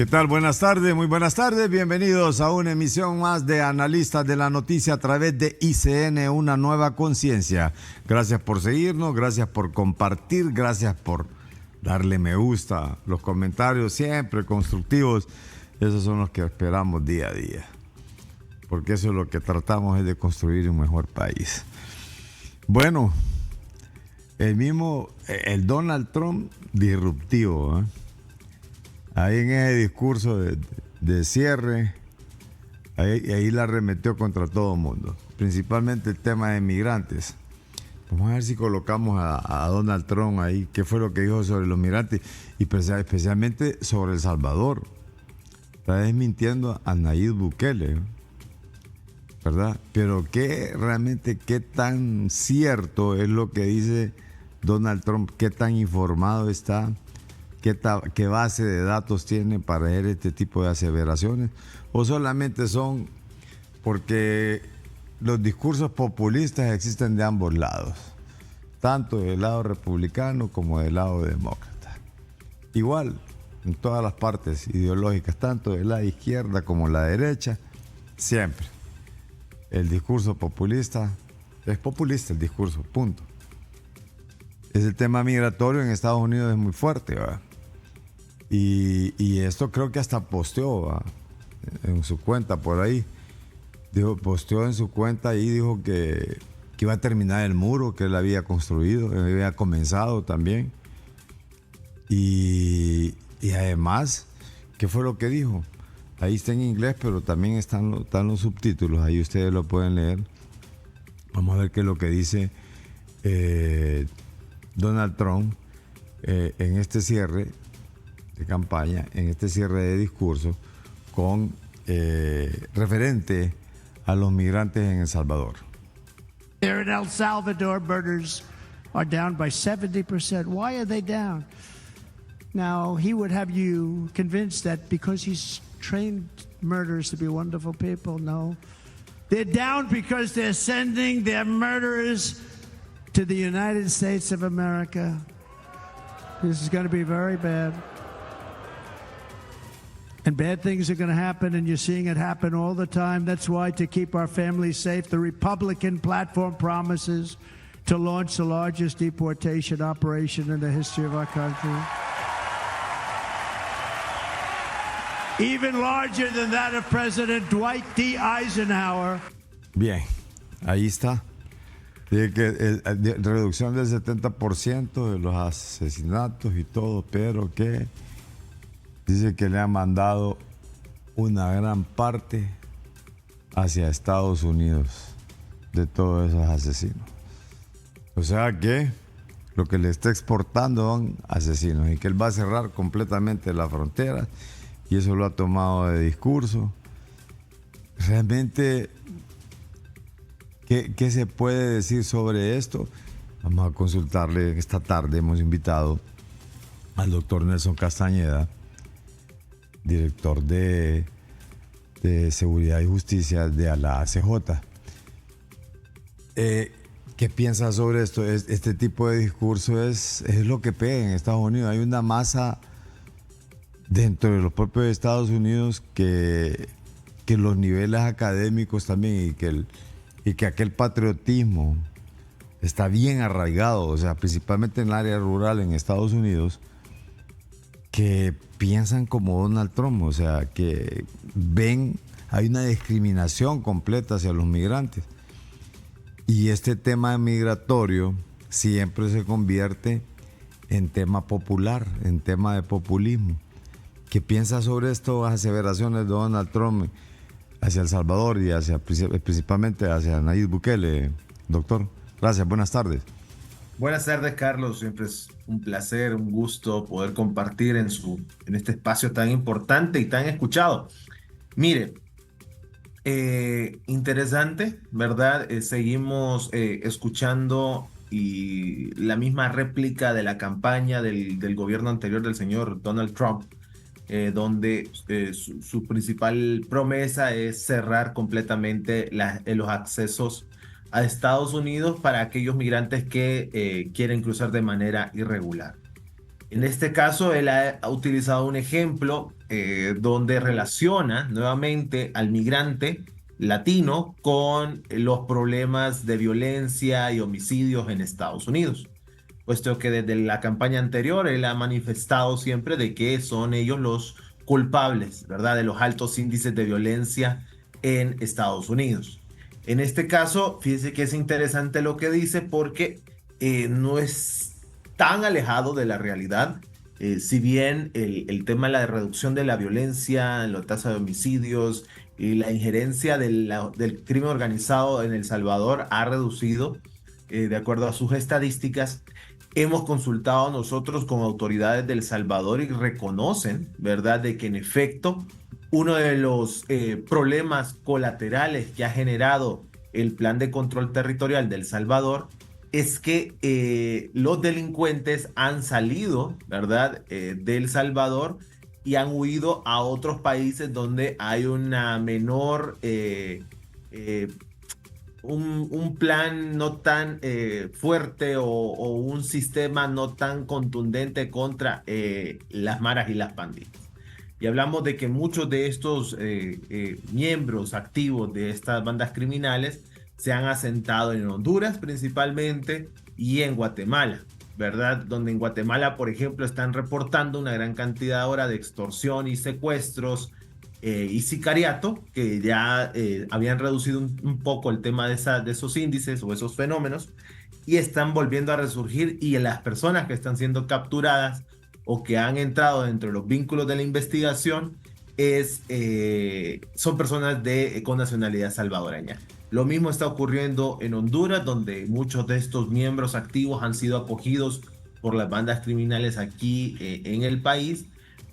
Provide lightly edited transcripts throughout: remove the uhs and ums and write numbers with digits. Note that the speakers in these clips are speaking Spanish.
¿Qué tal? Buenas tardes, muy buenas tardes. Bienvenidos a una emisión más de Analistas de la Noticia a través de ICN, una nueva conciencia. Gracias por seguirnos, gracias por compartir, gracias por darle me gusta. Los comentarios siempre constructivos, esos son los que esperamos día a día. Porque eso es lo que tratamos, es de construir un mejor país. Bueno, el Donald Trump disruptivo, ¿eh? Ahí en ese discurso de cierre, ahí la arremetió contra todo el mundo, principalmente el tema de migrantes. Vamos a ver si colocamos a Donald Trump ahí, qué fue lo que dijo sobre los migrantes y especialmente sobre El Salvador. Está desmintiendo a Nayib Bukele, ¿verdad? Pero qué tan cierto es lo que dice Donald Trump, qué tan informado está. ¿Qué base de datos tiene para hacer este tipo de aseveraciones? ¿O solamente son porque los discursos populistas existen de ambos lados? Tanto del lado republicano como del lado demócrata. Igual, en todas las partes ideológicas, tanto de la izquierda como la derecha, siempre. El discurso populista, es populista el discurso, punto. El tema migratorio en Estados Unidos es muy fuerte, ¿verdad? Y esto creo que hasta posteó en su cuenta por ahí. Posteó en su cuenta y dijo que iba a terminar el muro que él había construido, él había comenzado también. Y además, ¿qué fue lo que dijo? Ahí está en inglés, pero también están los subtítulos, ahí ustedes lo pueden leer. Vamos a ver qué es lo que dice Donald Trump en este cierre de campaña, en este cierre de discurso con referente a los migrantes en El Salvador. There in El Salvador, murders are down by 70%. Why are they down? Now, he would have you convinced that because he's trained murderers to be wonderful people. No. They're down because they're sending their murderers to the United States of America. This is going to be very bad. And bad things are going to happen, and you're seeing it happen all the time. That's why, to keep our families safe, the Republican platform promises to launch the largest deportation operation in the history of our country. Even larger than that of President Dwight D. Eisenhower. Bien, ahí está. Dice que reducción del 70% de los asesinatos y todo, pero que dice que le han mandado una gran parte hacia Estados Unidos de todos esos asesinos. O sea que lo que le está exportando son asesinos y que él va a cerrar completamente la frontera y eso lo ha tomado de discurso. Realmente, ¿qué se puede decir sobre esto? Vamos a consultarle esta tarde. Hemos invitado al doctor Nelson Castañeda, director de Seguridad y Justicia de la ACJ. ¿Qué piensa sobre esto? Este tipo de discurso es lo que pega en Estados Unidos. Hay una masa dentro de los propios Estados Unidos que los niveles académicos también y que aquel patriotismo está bien arraigado, o sea, principalmente en el área rural en Estados Unidos, que piensan como Donald Trump, o sea, que hay una discriminación completa hacia los migrantes. Y este tema migratorio siempre se convierte en tema popular, en tema de populismo. ¿Qué piensa sobre estas aseveraciones de Donald Trump hacia El Salvador y principalmente hacia Nayib Bukele, doctor? Gracias, buenas tardes. Buenas tardes, Carlos. Siempre es un placer, un gusto poder compartir en este espacio tan importante y tan escuchado. Mire, interesante, ¿verdad? Seguimos escuchando y la misma réplica de la campaña del gobierno anterior del señor Donald Trump, donde su principal promesa es cerrar completamente los accesos a Estados Unidos para aquellos migrantes que quieren cruzar de manera irregular. En este caso, él ha utilizado un ejemplo donde relaciona nuevamente al migrante latino con los problemas de violencia y homicidios en Estados Unidos, puesto que desde la campaña anterior él ha manifestado siempre de que son ellos los culpables, ¿verdad?, de los altos índices de violencia en Estados Unidos. En este caso, fíjese que es interesante lo que dice porque no es tan alejado de la realidad. Si bien el tema de la reducción de la violencia, la tasa de homicidios y la injerencia del crimen organizado en El Salvador ha reducido, de acuerdo a sus estadísticas, hemos consultado nosotros con autoridades de El Salvador y reconocen, ¿verdad?, de que en efecto uno de los problemas colaterales que ha generado el plan de control territorial de El Salvador es que los delincuentes han salido, ¿verdad?, de El Salvador y han huido a otros países donde hay una menor, un plan no tan fuerte o un sistema no tan contundente contra las maras y las pandillas. Y hablamos de que muchos de estos miembros activos de estas bandas criminales se han asentado en Honduras principalmente y en Guatemala, ¿verdad? Donde en Guatemala, por ejemplo, están reportando una gran cantidad ahora de extorsión y secuestros y sicariato, que ya habían reducido un poco el tema de esos índices o esos fenómenos, y están volviendo a resurgir, y las personas que están siendo capturadas o que han entrado dentro de los vínculos de la investigación son personas con nacionalidad salvadoreña. Lo mismo está ocurriendo en Honduras, donde muchos de estos miembros activos han sido acogidos por las bandas criminales aquí en el país,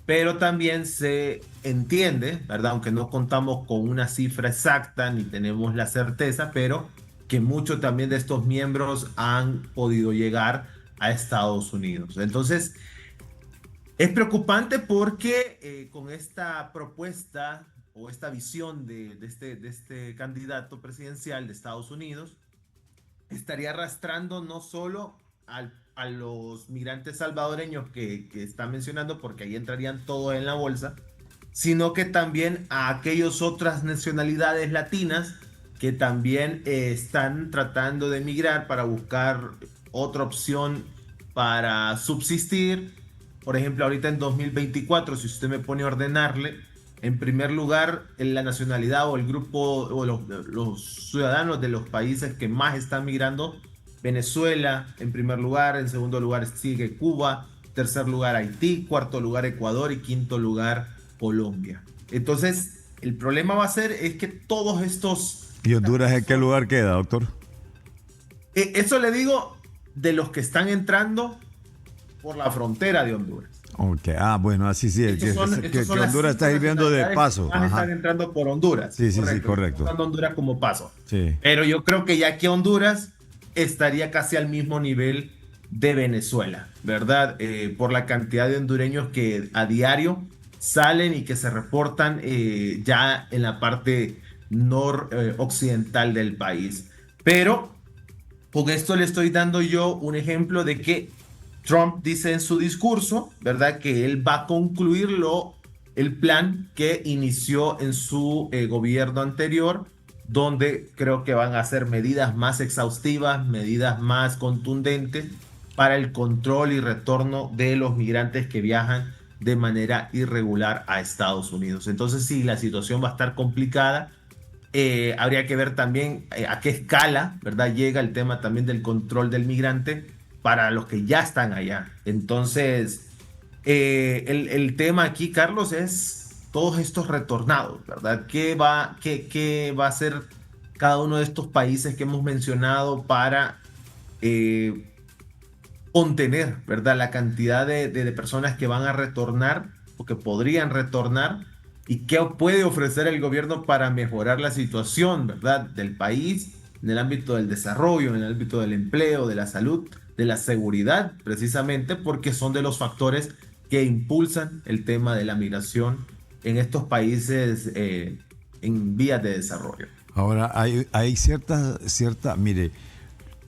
pero también se entiende, ¿verdad?, aunque no contamos con una cifra exacta ni tenemos la certeza, pero que muchos también de estos miembros han podido llegar a Estados Unidos. Entonces, es preocupante porque con esta propuesta o esta visión de este candidato presidencial de Estados Unidos, estaría arrastrando no solo a los migrantes salvadoreños que está mencionando, porque ahí entrarían todos en la bolsa, sino que también a aquellas otras nacionalidades latinas que también están tratando de emigrar para buscar otra opción para subsistir. Por ejemplo, ahorita en 2024, si usted me pone a ordenarle, en primer lugar, en la nacionalidad o el grupo o los ciudadanos de los países que más están migrando: Venezuela en primer lugar, en segundo lugar sigue Cuba, tercer lugar Haití, cuarto lugar Ecuador y quinto lugar Colombia. Entonces, el problema va a ser es que todos estos... ¿Y Honduras en qué lugar queda, doctor? Eso le digo de los que están entrando por la frontera de Honduras. Ok, bueno, así sí, que Honduras está hirviendo de paso. Están entrando por Honduras. Sí, correcto. Están Honduras como paso. Sí. Pero yo creo que ya que Honduras estaría casi al mismo nivel de Venezuela, ¿verdad? Por la cantidad de hondureños que a diario salen y que se reportan ya en la parte noroccidental del país. Pero con esto le estoy dando yo un ejemplo de que Trump dice en su discurso, ¿verdad?, que él va a concluir el plan que inició en su gobierno anterior, donde creo que van a hacer medidas más exhaustivas, medidas más contundentes para el control y retorno de los migrantes que viajan de manera irregular a Estados Unidos. Entonces, sí, la situación va a estar complicada. Habría que ver también a qué escala, ¿verdad?, llega el tema también del control del migrante para los que ya están allá. Entonces, el tema aquí, Carlos, es todos estos retornados, ¿verdad? ¿Qué va a hacer cada uno de estos países que hemos mencionado para contener, ¿verdad?, la cantidad de personas que van a retornar o que podrían retornar? ¿Y qué puede ofrecer el gobierno para mejorar la situación, ¿verdad?, del país en el ámbito del desarrollo, en el ámbito del empleo, de la salud, de la seguridad, precisamente porque son de los factores que impulsan el tema de la migración en estos países en vías de desarrollo. Ahora, hay cierta, mire,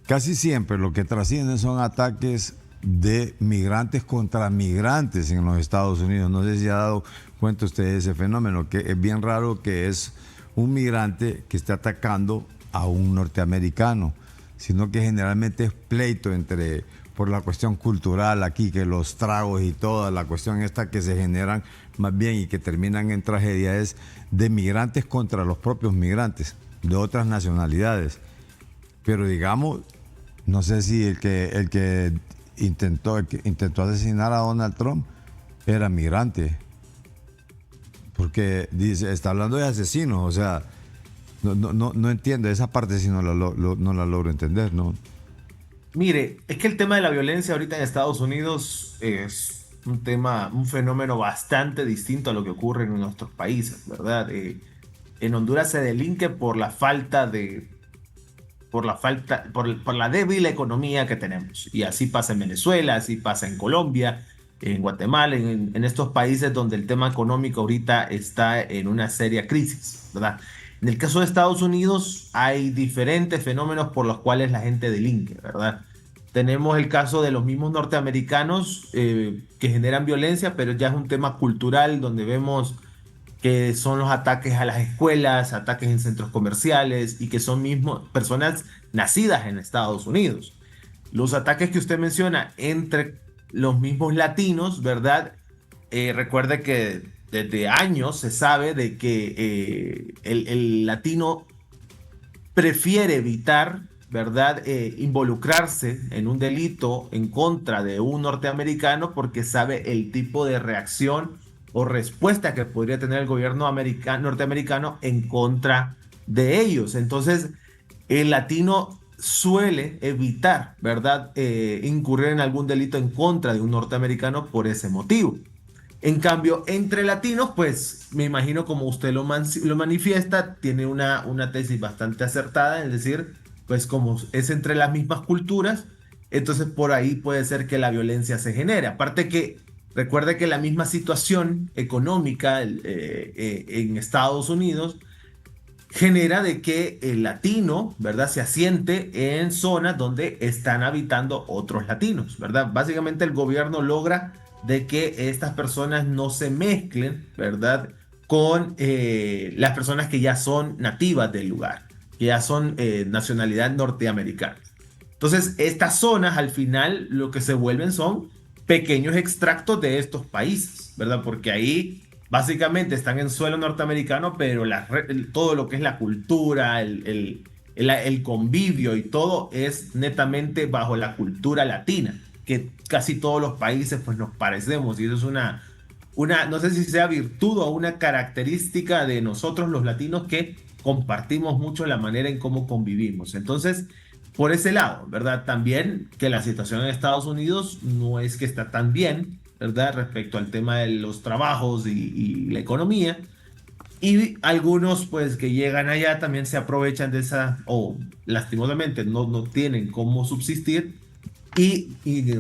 casi siempre lo que trascienden son ataques de migrantes contra migrantes en los Estados Unidos. No sé si ha dado cuenta usted de ese fenómeno, que es bien raro que es un migrante que esté atacando a un norteamericano, sino que generalmente es pleito por la cuestión cultural aquí, que los tragos y toda la cuestión esta que se generan más bien y que terminan en tragedias de migrantes contra los propios migrantes de otras nacionalidades. Pero digamos, no sé si el que intentó asesinar a Donald Trump era migrante, porque dice, está hablando de asesinos, o sea, no entiendo esa parte, si no la logro entender, ¿no? Mire, es que el tema de la violencia ahorita en Estados Unidos es un fenómeno bastante distinto a lo que ocurre en nuestros países, ¿verdad? En Honduras se delinque por la débil economía que tenemos. Y así pasa en Venezuela, así pasa en Colombia, en Guatemala, en estos países donde el tema económico ahorita está en una seria crisis, ¿verdad? En el caso de Estados Unidos hay diferentes fenómenos por los cuales la gente delinque, ¿verdad? Tenemos el caso de los mismos norteamericanos que generan violencia, pero ya es un tema cultural donde vemos que son los ataques a las escuelas, ataques en centros comerciales y que son mismos personas nacidas en Estados Unidos. Los ataques que usted menciona entre los mismos latinos, ¿verdad? Recuerde que desde años se sabe de que el latino prefiere evitar, ¿verdad? Involucrarse en un delito en contra de un norteamericano porque sabe el tipo de reacción o respuesta que podría tener el gobierno norteamericano en contra de ellos. Entonces, el latino suele evitar, ¿verdad? Incurrir en algún delito en contra de un norteamericano por ese motivo. En cambio, entre latinos, pues me imagino como usted lo manifiesta, tiene una tesis bastante acertada, es decir, pues como es entre las mismas culturas, entonces por ahí puede ser que la violencia se genere. Aparte que recuerde que la misma situación económica en Estados Unidos genera de que el latino, ¿verdad? Se asiente en zonas donde están habitando otros latinos, ¿verdad? Básicamente el gobierno logra de que estas personas no se mezclen, ¿verdad? Con las personas que ya son nativas del lugar, que ya son nacionalidad norteamericana. Entonces, estas zonas al final lo que se vuelven son pequeños extractos de estos países, ¿verdad? Porque ahí básicamente están en suelo norteamericano, pero todo lo que es la cultura, el convivio y todo es netamente bajo la cultura latina, que casi todos los países pues nos parecemos, y eso es una no sé si sea virtud o una característica de nosotros los latinos, que compartimos mucho la manera en cómo convivimos. Entonces, por ese lado, ¿verdad? También que la situación en Estados Unidos no es que está tan bien, ¿verdad? Respecto al tema de los trabajos y la economía. Y algunos, pues, que llegan allá también se aprovechan de esa, o lastimosamente no tienen cómo subsistir, y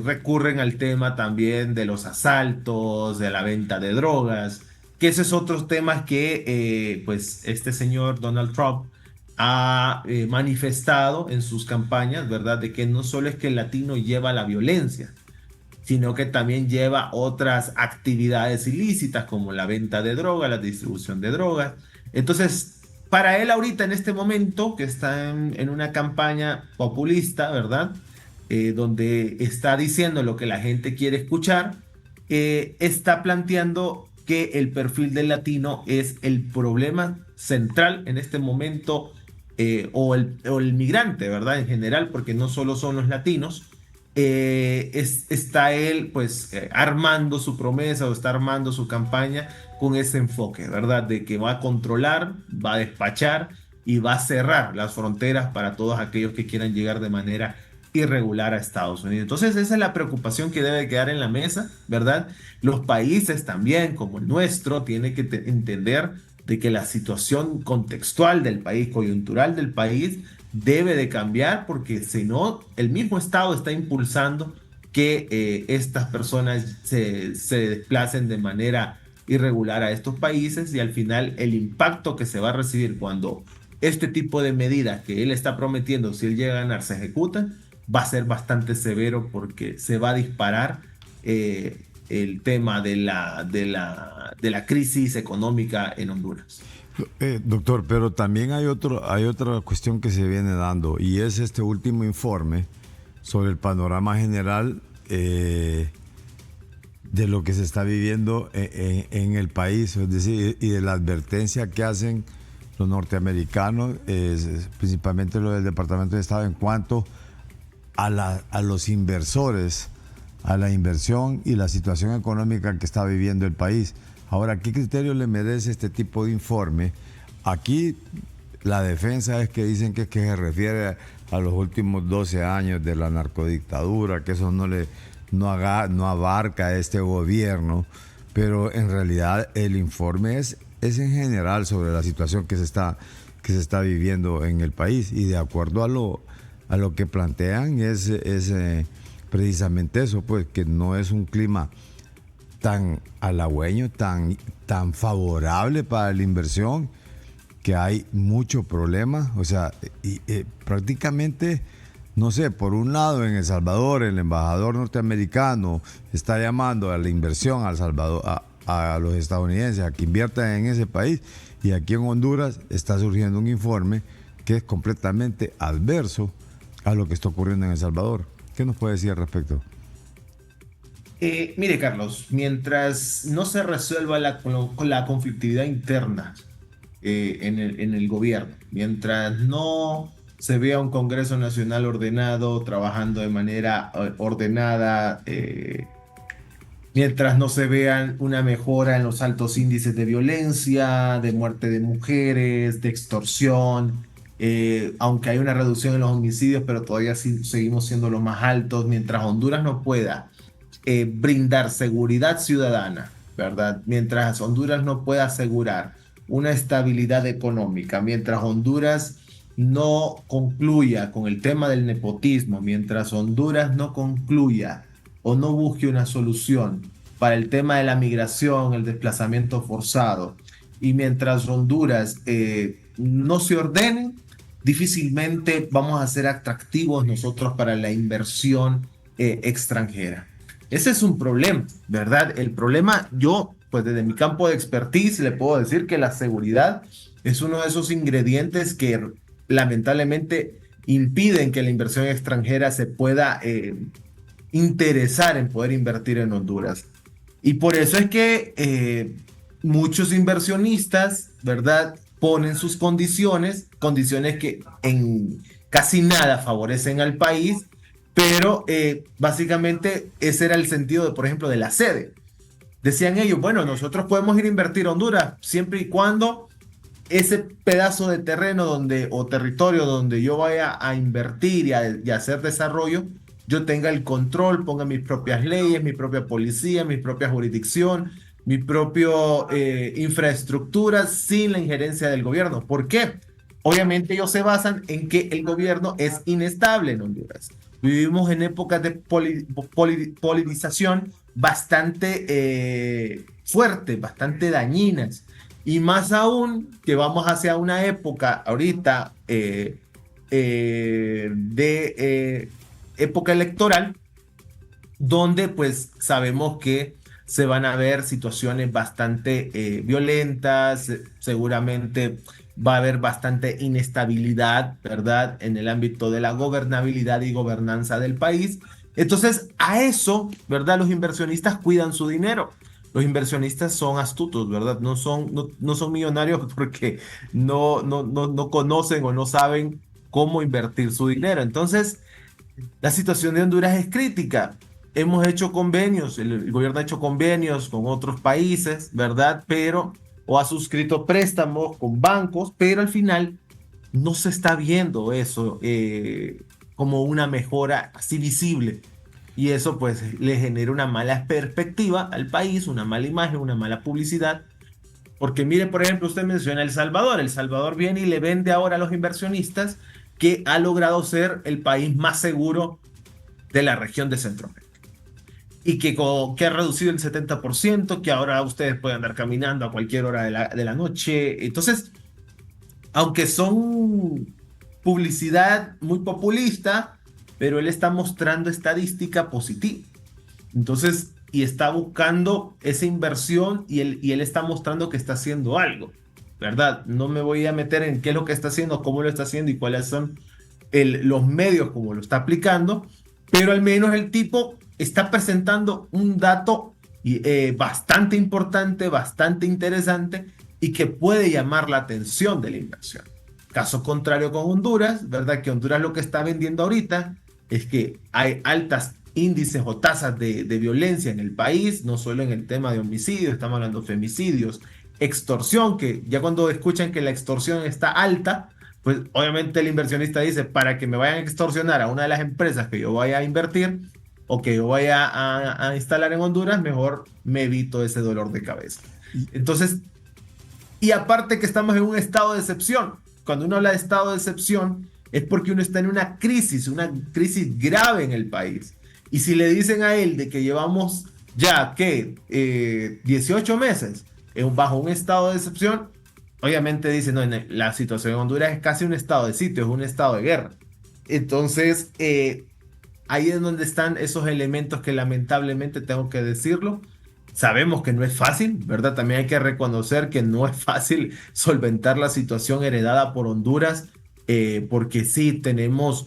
recurren al tema también de los asaltos, de la venta de drogas, que ese es otro tema que, pues, este señor Donald Trump ha manifestado en sus campañas, ¿verdad? De que no solo es que el latino lleva la violencia, sino que también lleva otras actividades ilícitas como la venta de drogas, la distribución de drogas. Entonces, para él ahorita en este momento, que está en una campaña populista, ¿verdad? Donde está diciendo lo que la gente quiere escuchar, está planteando que el perfil del latino es el problema central en este momento, o el migrante, ¿verdad? En general, porque no solo son los latinos. Está él pues armando su promesa, o está armando su campaña con ese enfoque, ¿verdad? De que va a controlar, va a despachar y va a cerrar las fronteras para todos aquellos que quieran llegar de manera irregular a Estados Unidos. Entonces esa es la preocupación que debe quedar en la mesa, ¿verdad? Los países también, como el nuestro, tienen que entender de que la situación contextual del país, coyuntural del país, debe de cambiar, porque si no, el mismo Estado está impulsando que estas personas se desplacen de manera irregular a estos países, y al final el impacto que se va a recibir cuando este tipo de medidas que él está prometiendo, si él llega a ganar, se ejecutan, va a ser bastante severo porque se va a disparar el tema de la crisis económica en Honduras. Doctor, pero también hay otra cuestión que se viene dando y es este último informe sobre el panorama general de lo que se está viviendo en el país, es decir, y de la advertencia que hacen los norteamericanos, principalmente lo del Departamento de Estado, en cuanto a los inversores, a la inversión y la situación económica que está viviendo el país. Ahora, ¿qué criterio le merece este tipo de informe? Aquí la defensa es que dicen que se refiere a los últimos 12 años de la narcodictadura, que eso no abarca a este gobierno, pero en realidad el informe es en general sobre la situación que se está viviendo en el país, y de acuerdo a lo que plantean es precisamente eso, pues que no es un clima tan halagüeño, tan favorable para la inversión, que hay mucho problema. O sea, prácticamente, no sé, por un lado en El Salvador el embajador norteamericano está llamando a la inversión a El Salvador, a los estadounidenses a que inviertan en ese país, y aquí en Honduras está surgiendo un informe que es completamente adverso a lo que está ocurriendo en El Salvador. ¿Qué nos puede decir al respecto? Mire, Carlos, mientras no se resuelva con la conflictividad interna en el gobierno, mientras no se vea un Congreso Nacional ordenado, trabajando de manera ordenada, mientras no se vean una mejora en los altos índices de violencia, de muerte de mujeres, de extorsión, aunque hay una reducción en los homicidios, pero todavía seguimos siendo los más altos, mientras Honduras no pueda brindar seguridad ciudadana, ¿verdad? Mientras Honduras no pueda asegurar una estabilidad económica, mientras Honduras no concluya con el tema del nepotismo, mientras Honduras no concluya o no busque una solución para el tema de la migración, el desplazamiento forzado, y mientras Honduras no se ordene, difícilmente vamos a ser atractivos nosotros para la inversión extranjera. Ese es un problema, ¿verdad? El problema, yo, pues desde mi campo de expertise, le puedo decir que la seguridad es uno de esos ingredientes que lamentablemente impiden que la inversión extranjera se pueda interesar en poder invertir en Honduras. Y por eso es que muchos inversionistas, ¿verdad?, ponen sus condiciones que en casi nada favorecen al país, pero básicamente ese era el sentido, por ejemplo, de la sede. Decían ellos, bueno, nosotros podemos ir a invertir a Honduras siempre y cuando ese pedazo de terreno o territorio donde yo vaya a invertir y a hacer desarrollo, yo tenga el control, ponga mis propias leyes, mi propia policía, mi propia jurisdicción, mi propia infraestructura sin la injerencia del gobierno. ¿Por qué? Obviamente ellos se basan en que el gobierno es inestable en Honduras. Vivimos en épocas de politización bastante fuertes, bastante dañinas. Y más aún que vamos hacia una época ahorita época electoral, donde pues sabemos que se van a ver situaciones bastante violentas, seguramente va a haber bastante inestabilidad, ¿verdad?, en el ámbito de la gobernabilidad y gobernanza del país. Entonces, a eso, ¿verdad?, los inversionistas cuidan su dinero. Los inversionistas son astutos, ¿verdad? No son millonarios porque no conocen o no saben cómo invertir su dinero. Entonces, la situación de Honduras es crítica. Hemos hecho convenios, el gobierno ha hecho convenios con otros países, ¿verdad? O ha suscrito préstamos con bancos, pero al final no se está viendo eso como una mejora así visible. Y eso pues le genera una mala perspectiva al país, una mala imagen, una mala publicidad. Porque mire, por ejemplo, usted menciona El Salvador. El Salvador viene y le vende ahora a los inversionistas que ha logrado ser el país más seguro de la región de Centroamérica. Y que ha reducido el 70%, que ahora ustedes pueden andar caminando a cualquier hora de la noche. Entonces, aunque son publicidad muy populista, pero él está mostrando estadística positiva. Entonces, y está buscando esa inversión y él está mostrando que está haciendo algo, ¿verdad? No me voy a meter en qué es lo que está haciendo, cómo lo está haciendo y cuáles son los medios como lo está aplicando, pero al menos el tipo está presentando un dato bastante importante, bastante interesante y que puede llamar la atención de la inversión. Caso contrario con Honduras, ¿verdad? Que Honduras lo que está vendiendo ahorita es que hay altas índices o tasas de violencia en el país, no solo en el tema de homicidios, estamos hablando de femicidios, extorsión, que ya cuando escuchan que la extorsión está alta, pues obviamente el inversionista dice, para que me vayan a extorsionar a una de las empresas que yo vaya a invertir o que yo vaya a instalar en Honduras, mejor me evito ese dolor de cabeza. Entonces, y aparte que estamos en un estado de excepción. Cuando uno habla de estado de excepción, es porque uno está en una crisis grave en el país. Y si le dicen a él de que llevamos ya, ¿qué? 18 meses bajo un estado de excepción, obviamente dice, no, la situación en Honduras es casi un estado de sitio, es un estado de guerra. Entonces, ahí es donde están esos elementos que lamentablemente tengo que decirlo. Sabemos que no es fácil, ¿verdad? También hay que reconocer que no es fácil solventar la situación heredada por Honduras, porque sí tenemos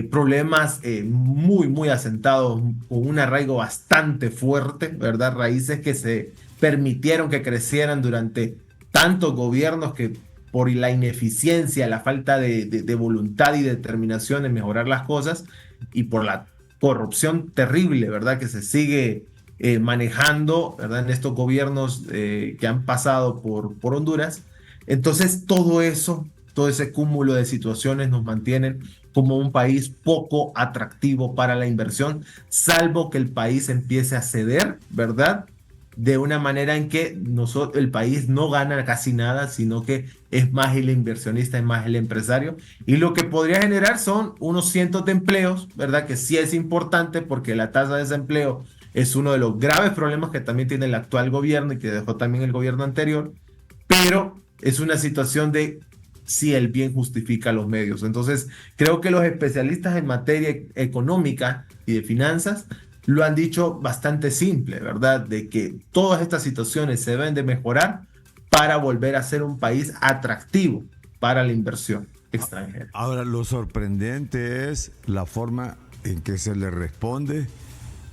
problemas muy, muy asentados, con un arraigo bastante fuerte, ¿verdad? Raíces que se permitieron que crecieran durante tantos gobiernos que por la ineficiencia, la falta de voluntad y determinación en mejorar las cosas y por la corrupción terrible, ¿verdad? Que se sigue manejando, ¿verdad? En estos gobiernos que han pasado por Honduras. Entonces, todo eso, todo ese cúmulo de situaciones nos mantienen como un país poco atractivo para la inversión, salvo que el país empiece a ceder, ¿verdad? De una manera en que el país no gana casi nada, sino que es más el inversionista, es más el empresario. Y lo que podría generar son unos cientos de empleos, ¿verdad? Que sí es importante porque la tasa de desempleo es uno de los graves problemas que también tiene el actual gobierno y que dejó también el gobierno anterior, pero es una situación de si el bien justifica los medios. Entonces, creo que los especialistas en materia económica y de finanzas lo han dicho bastante simple, ¿verdad? De que todas estas situaciones se deben de mejorar para volver a ser un país atractivo para la inversión extranjera. Ahora, lo sorprendente es la forma en que se le responde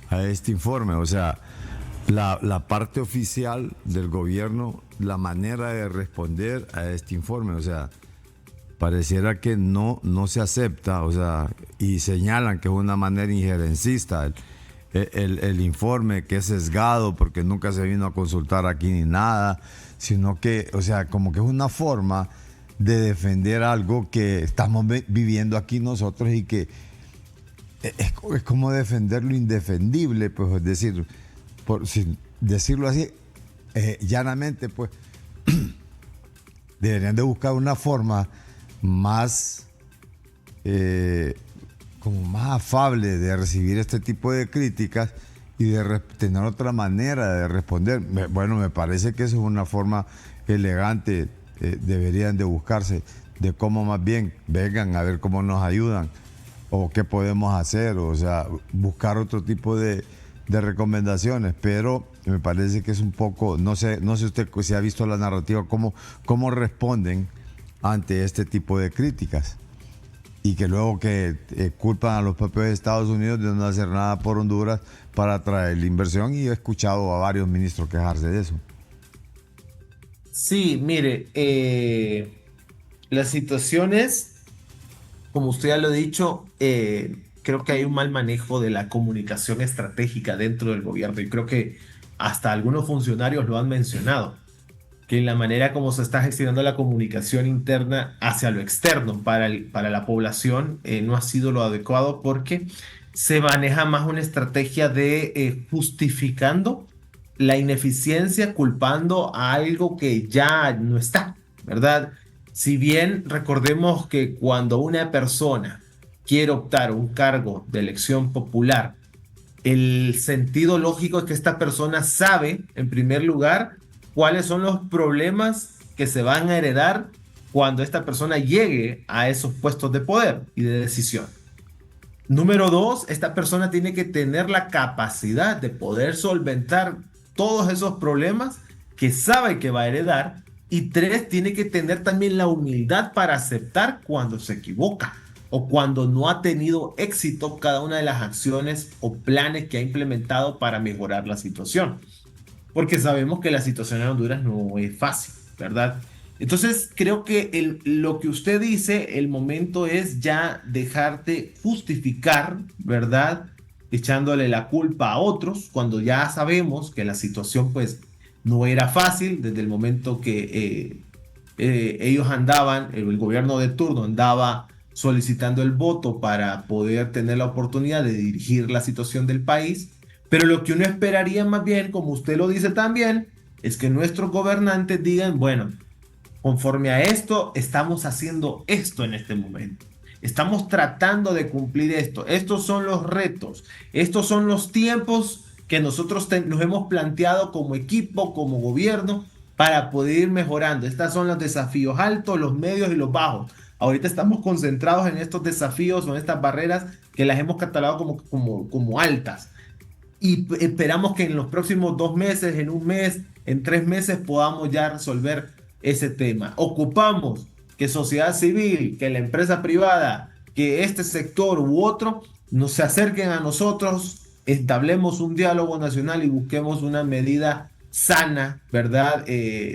a este informe. O sea, la parte oficial del gobierno, la manera de responder a este informe, o sea, pareciera que no se acepta, o sea, y señalan que es una manera injerencista el informe, que es sesgado porque nunca se vino a consultar aquí ni nada, sino que, o sea, como que es una forma de defender algo que estamos viviendo aquí nosotros y que es como defender lo indefendible, pues, es decir, sin decirlo así, llanamente, pues, deberían de buscar una forma más como más afable de recibir este tipo de críticas y de tener otra manera de responder. Bueno, me parece que eso es una forma elegante, deberían de buscarse, de cómo más bien vengan a ver cómo nos ayudan o qué podemos hacer, o sea, buscar otro tipo de recomendaciones, pero me parece que es un poco, no sé usted si ha visto la narrativa, cómo responden ante este tipo de críticas y que luego que culpan a los propios Estados Unidos de no hacer nada por Honduras para atraer la inversión, y he escuchado a varios ministros quejarse de eso. Sí, mire, las situaciones, como usted ya lo ha dicho, creo que hay un mal manejo de la comunicación estratégica dentro del gobierno y creo que hasta algunos funcionarios lo han mencionado, que la manera como se está gestionando la comunicación interna hacia lo externo para la población no ha sido lo adecuado porque se maneja más una estrategia de justificando la ineficiencia, culpando a algo que ya no está, ¿verdad? Si bien recordemos que cuando una persona quiere optar un cargo de elección popular, el sentido lógico es que esta persona sabe, en primer lugar, cuáles son los problemas que se van a heredar cuando esta persona llegue a esos puestos de poder y de decisión. Número dos, esta persona tiene que tener la capacidad de poder solventar todos esos problemas que sabe que va a heredar. Y tres, tiene que tener también la humildad para aceptar cuando se equivoca o cuando no ha tenido éxito cada una de las acciones o planes que ha implementado para mejorar la situación. Porque sabemos que la situación en Honduras no es fácil, ¿verdad? Entonces, creo que lo que usted dice, el momento es ya dejarte justificar, ¿verdad? Echándole la culpa a otros, cuando ya sabemos que la situación pues no era fácil desde el momento que ellos andaban, el gobierno de turno andaba solicitando el voto para poder tener la oportunidad de dirigir la situación del país. Pero lo que uno esperaría más bien, como usted lo dice también, es que nuestros gobernantes digan, bueno, conforme a esto, estamos haciendo esto en este momento. Estamos tratando de cumplir esto. Estos son los retos. Estos son los tiempos que nosotros nos hemos planteado como equipo, como gobierno, para poder ir mejorando. Estos son los desafíos altos, los medios y los bajos. Ahorita estamos concentrados en estos desafíos o en estas barreras que las hemos catalogado como altas. Y esperamos que en los próximos 2 meses, en un mes, en 3 meses podamos ya resolver ese tema. Ocupamos que sociedad civil, que la empresa privada, que este sector u otro nos se acerquen a nosotros, establemos un diálogo nacional y busquemos una medida sana, ¿verdad?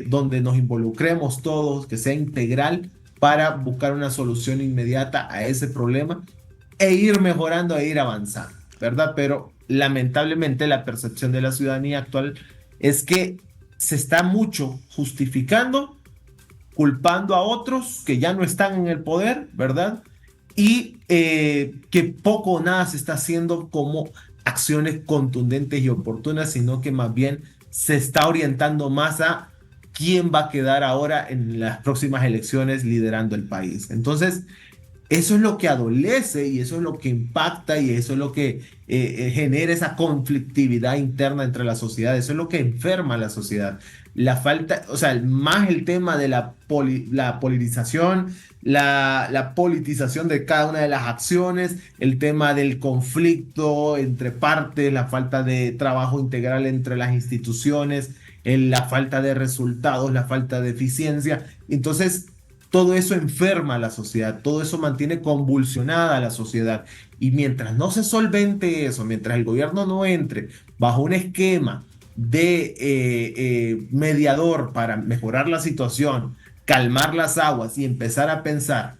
Donde nos involucremos todos, que sea integral para buscar una solución inmediata a ese problema e ir mejorando e ir avanzando, ¿verdad? Pero lamentablemente la percepción de la ciudadanía actual es que se está mucho justificando, culpando a otros que ya no están en el poder, ¿verdad? Y que poco o nada se está haciendo como acciones contundentes y oportunas, sino que más bien se está orientando más a quién va a quedar ahora en las próximas elecciones liderando el país. Entonces, eso es lo que adolece y eso es lo que impacta y eso es lo que genera esa conflictividad interna entre la sociedad. Eso es lo que enferma a la sociedad. La falta, o sea, más el tema de la politización, la politización de cada una de las acciones, el tema del conflicto entre partes, la falta de trabajo integral entre las instituciones, la falta de resultados, la falta de eficiencia. Entonces, todo eso enferma a la sociedad, todo eso mantiene convulsionada a la sociedad. Y mientras no se solvente eso, mientras el gobierno no entre bajo un esquema de mediador para mejorar la situación, calmar las aguas y empezar a pensar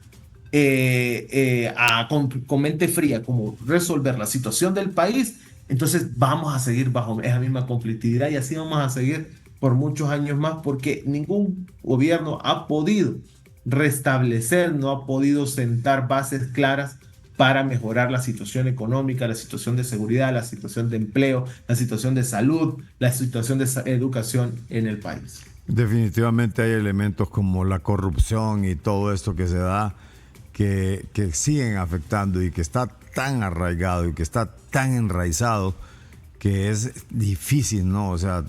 con mente fría cómo resolver la situación del país, entonces vamos a seguir bajo esa misma conflictividad y así vamos a seguir por muchos años más porque ningún gobierno ha podido restablecer, no ha podido sentar bases claras para mejorar la situación económica, la situación de seguridad, la situación de empleo, la situación de salud, la situación de educación en el país. Definitivamente hay elementos como la corrupción y todo esto que se da que siguen afectando y que está tan arraigado y que está tan enraizado que es difícil, ¿no? O sea,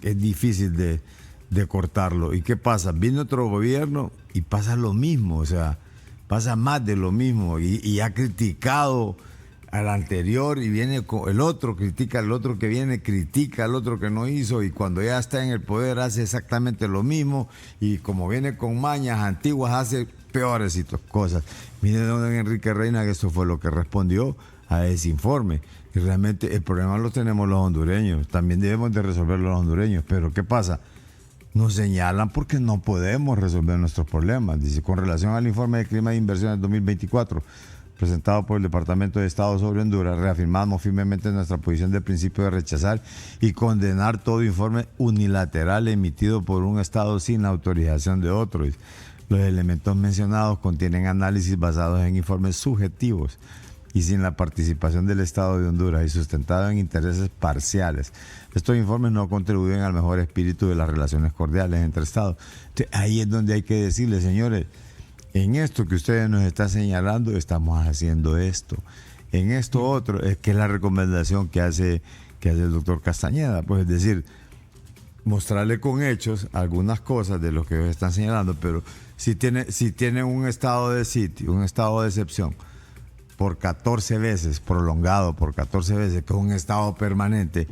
es difícil de cortarlo. ¿Y qué pasa? Viene otro gobierno y pasa lo mismo, o sea, pasa más de lo mismo y ha criticado al anterior y viene el otro, critica al otro que viene, critica al otro que no hizo y cuando ya está en el poder hace exactamente lo mismo y como viene con mañas antiguas hace peores cosas. Mire don Enrique Reina que eso fue lo que respondió a ese informe y realmente el problema lo tenemos los hondureños, también debemos de resolverlo los hondureños, pero ¿qué pasa? Nos señalan porque no podemos resolver nuestros problemas. Dice, con relación al informe de clima de inversiones 2024 presentado por el Departamento de Estado sobre Honduras, reafirmamos firmemente nuestra posición del principio de rechazar y condenar todo informe unilateral emitido por un Estado sin la autorización de otro. Los elementos mencionados contienen análisis basados en informes subjetivos y sin la participación del Estado de Honduras y sustentado en intereses parciales. Estos informes no contribuyen al mejor espíritu de las relaciones cordiales entre Estados. Entonces, ahí es donde hay que decirle, señores, en esto que ustedes nos están señalando, estamos haciendo esto. En esto otro, es que es la recomendación que hace el doctor Castañeda. Pues es decir, mostrarle con hechos algunas cosas de lo que ellos están señalando, pero si tiene un estado de sitio, un estado de excepción, por 14 veces, prolongado por 14 veces, que es un estado permanente,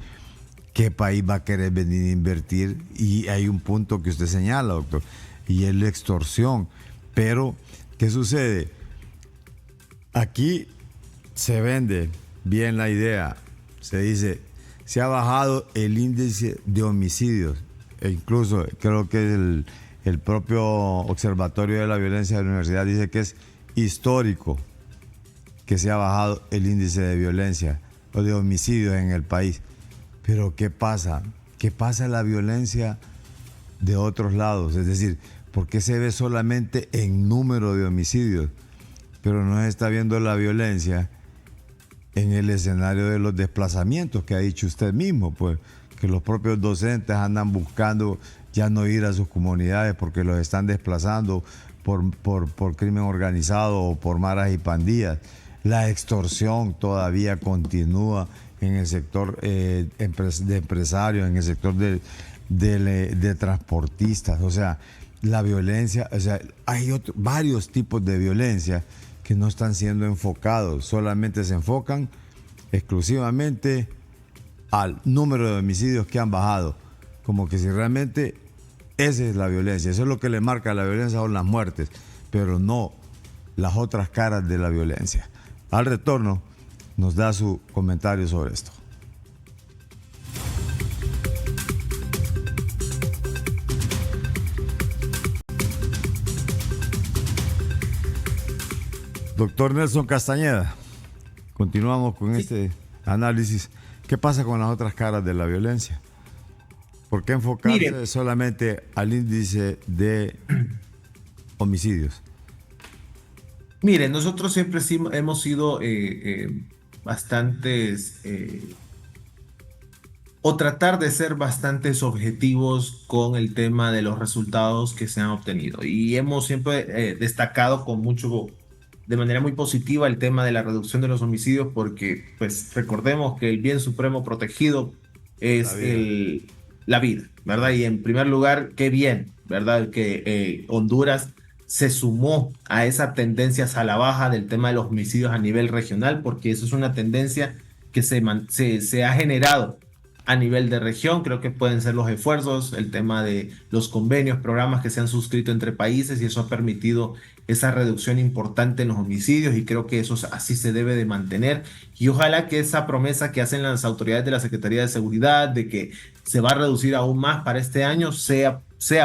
¿qué país va a querer venir a invertir? Y hay un punto que usted señala, doctor, y es la extorsión. Pero, ¿qué sucede? Aquí se vende bien la idea, se dice, se ha bajado el índice de homicidios, e incluso creo que el propio Observatorio de la Violencia de la Universidad dice que es histórico que se ha bajado el índice de violencia o de homicidios en el país. Pero ¿qué pasa? ¿Qué pasa en la violencia de otros lados? Es decir, ¿por qué se ve solamente en número de homicidios, pero no se está viendo la violencia en el escenario de los desplazamientos que ha dicho usted mismo? Pues que los propios docentes andan buscando ya no ir a sus comunidades porque los están desplazando por crimen organizado o por maras y pandillas. La extorsión todavía continúa en el sector de empresarios, en el sector de transportistas. O sea, la violencia, o sea, hay varios tipos de violencia que no están siendo enfocados, solamente se enfocan exclusivamente al número de homicidios que han bajado, como que si realmente esa es la violencia, eso es lo que le marca la violencia, son las muertes, pero no las otras caras de la violencia. Al retorno nos da su comentario sobre esto. Doctor Nelson Castañeda, continuamos con este análisis. ¿Qué pasa con las otras caras de la violencia? ¿Por qué enfocarse solamente al índice de homicidios? Mire, nosotros siempre sí hemos sido bastantes, o tratar de ser bastantes objetivos con el tema de los resultados que se han obtenido. Y hemos siempre destacado de manera muy positiva el tema de la reducción de los homicidios, porque pues recordemos que el bien supremo protegido es la vida, ¿verdad? Y en primer lugar, qué bien, ¿verdad? Que Honduras se sumó a esa tendencia a la baja del tema de los homicidios a nivel regional, porque eso es una tendencia que se ha generado a nivel de región. Creo que pueden ser los esfuerzos, el tema de los convenios, programas que se han suscrito entre países, y eso ha permitido esa reducción importante en los homicidios, y creo que eso así se debe de mantener. Y ojalá que esa promesa que hacen las autoridades de la Secretaría de Seguridad de que se va a reducir aún más para este año sea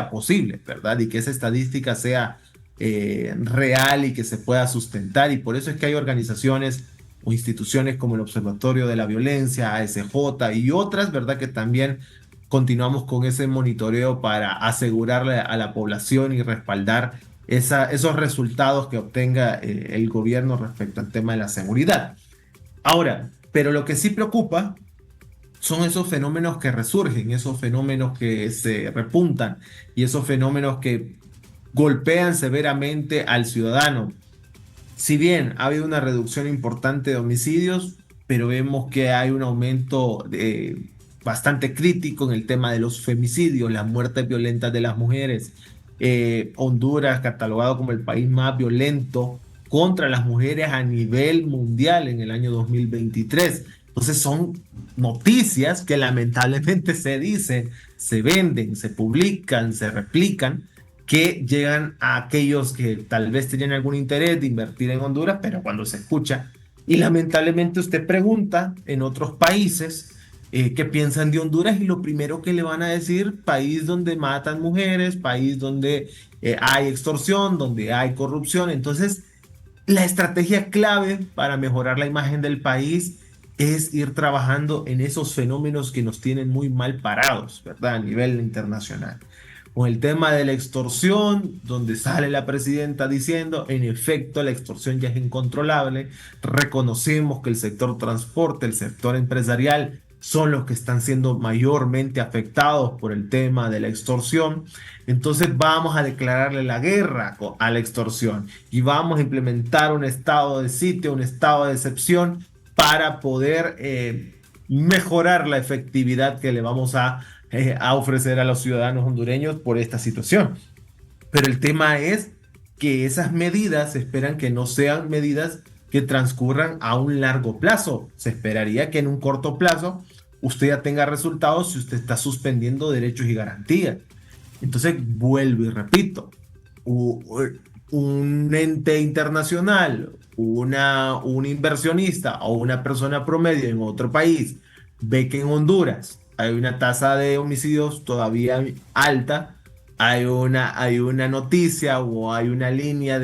posible, ¿verdad? Y que esa estadística sea real y que se pueda sustentar. Y por eso es que hay organizaciones o instituciones como el Observatorio de la Violencia, ASJ y otras, ¿verdad? Que también continuamos con ese monitoreo para asegurarle a la población y respaldar esos resultados que obtenga el gobierno respecto al tema de la seguridad. Ahora, pero lo que sí preocupa son esos fenómenos que resurgen, esos fenómenos que se repuntan y esos fenómenos que golpean severamente al ciudadano. Si bien ha habido una reducción importante de homicidios, pero vemos que hay un aumento bastante crítico en el tema de los femicidios, las muertes violentas de las mujeres. Honduras catalogado como el país más violento contra las mujeres a nivel mundial en el año 2023. Entonces son noticias que lamentablemente se dicen, se venden, se publican, se replican, que llegan a aquellos que tal vez tenían algún interés de invertir en Honduras, pero cuando se escucha, y lamentablemente usted pregunta en otros países qué piensan de Honduras, y lo primero que le van a decir, país donde matan mujeres, país donde hay extorsión, donde hay corrupción. Entonces, la estrategia clave para mejorar la imagen del país es ir trabajando en esos fenómenos que nos tienen muy mal parados, ¿verdad? A nivel internacional. Con el tema de la extorsión, donde sale la presidenta diciendo, en efecto, la extorsión ya es incontrolable. Reconocemos que el sector transporte, el sector empresarial, son los que están siendo mayormente afectados por el tema de la extorsión. Entonces vamos a declararle la guerra a la extorsión y vamos a implementar un estado de sitio, un estado de excepción para poder mejorar la efectividad que le vamos a ofrecer a los ciudadanos hondureños por esta situación. Pero el tema es que esas medidas se esperan que no sean medidas que transcurran a un largo plazo. Se esperaría que en un corto plazo usted ya tenga resultados si usted está suspendiendo derechos y garantías. Entonces, vuelvo y repito, un ente internacional, un inversionista o una persona promedio en otro país ve que en Honduras hay una tasa de homicidios todavía alta, hay una noticia o hay una línea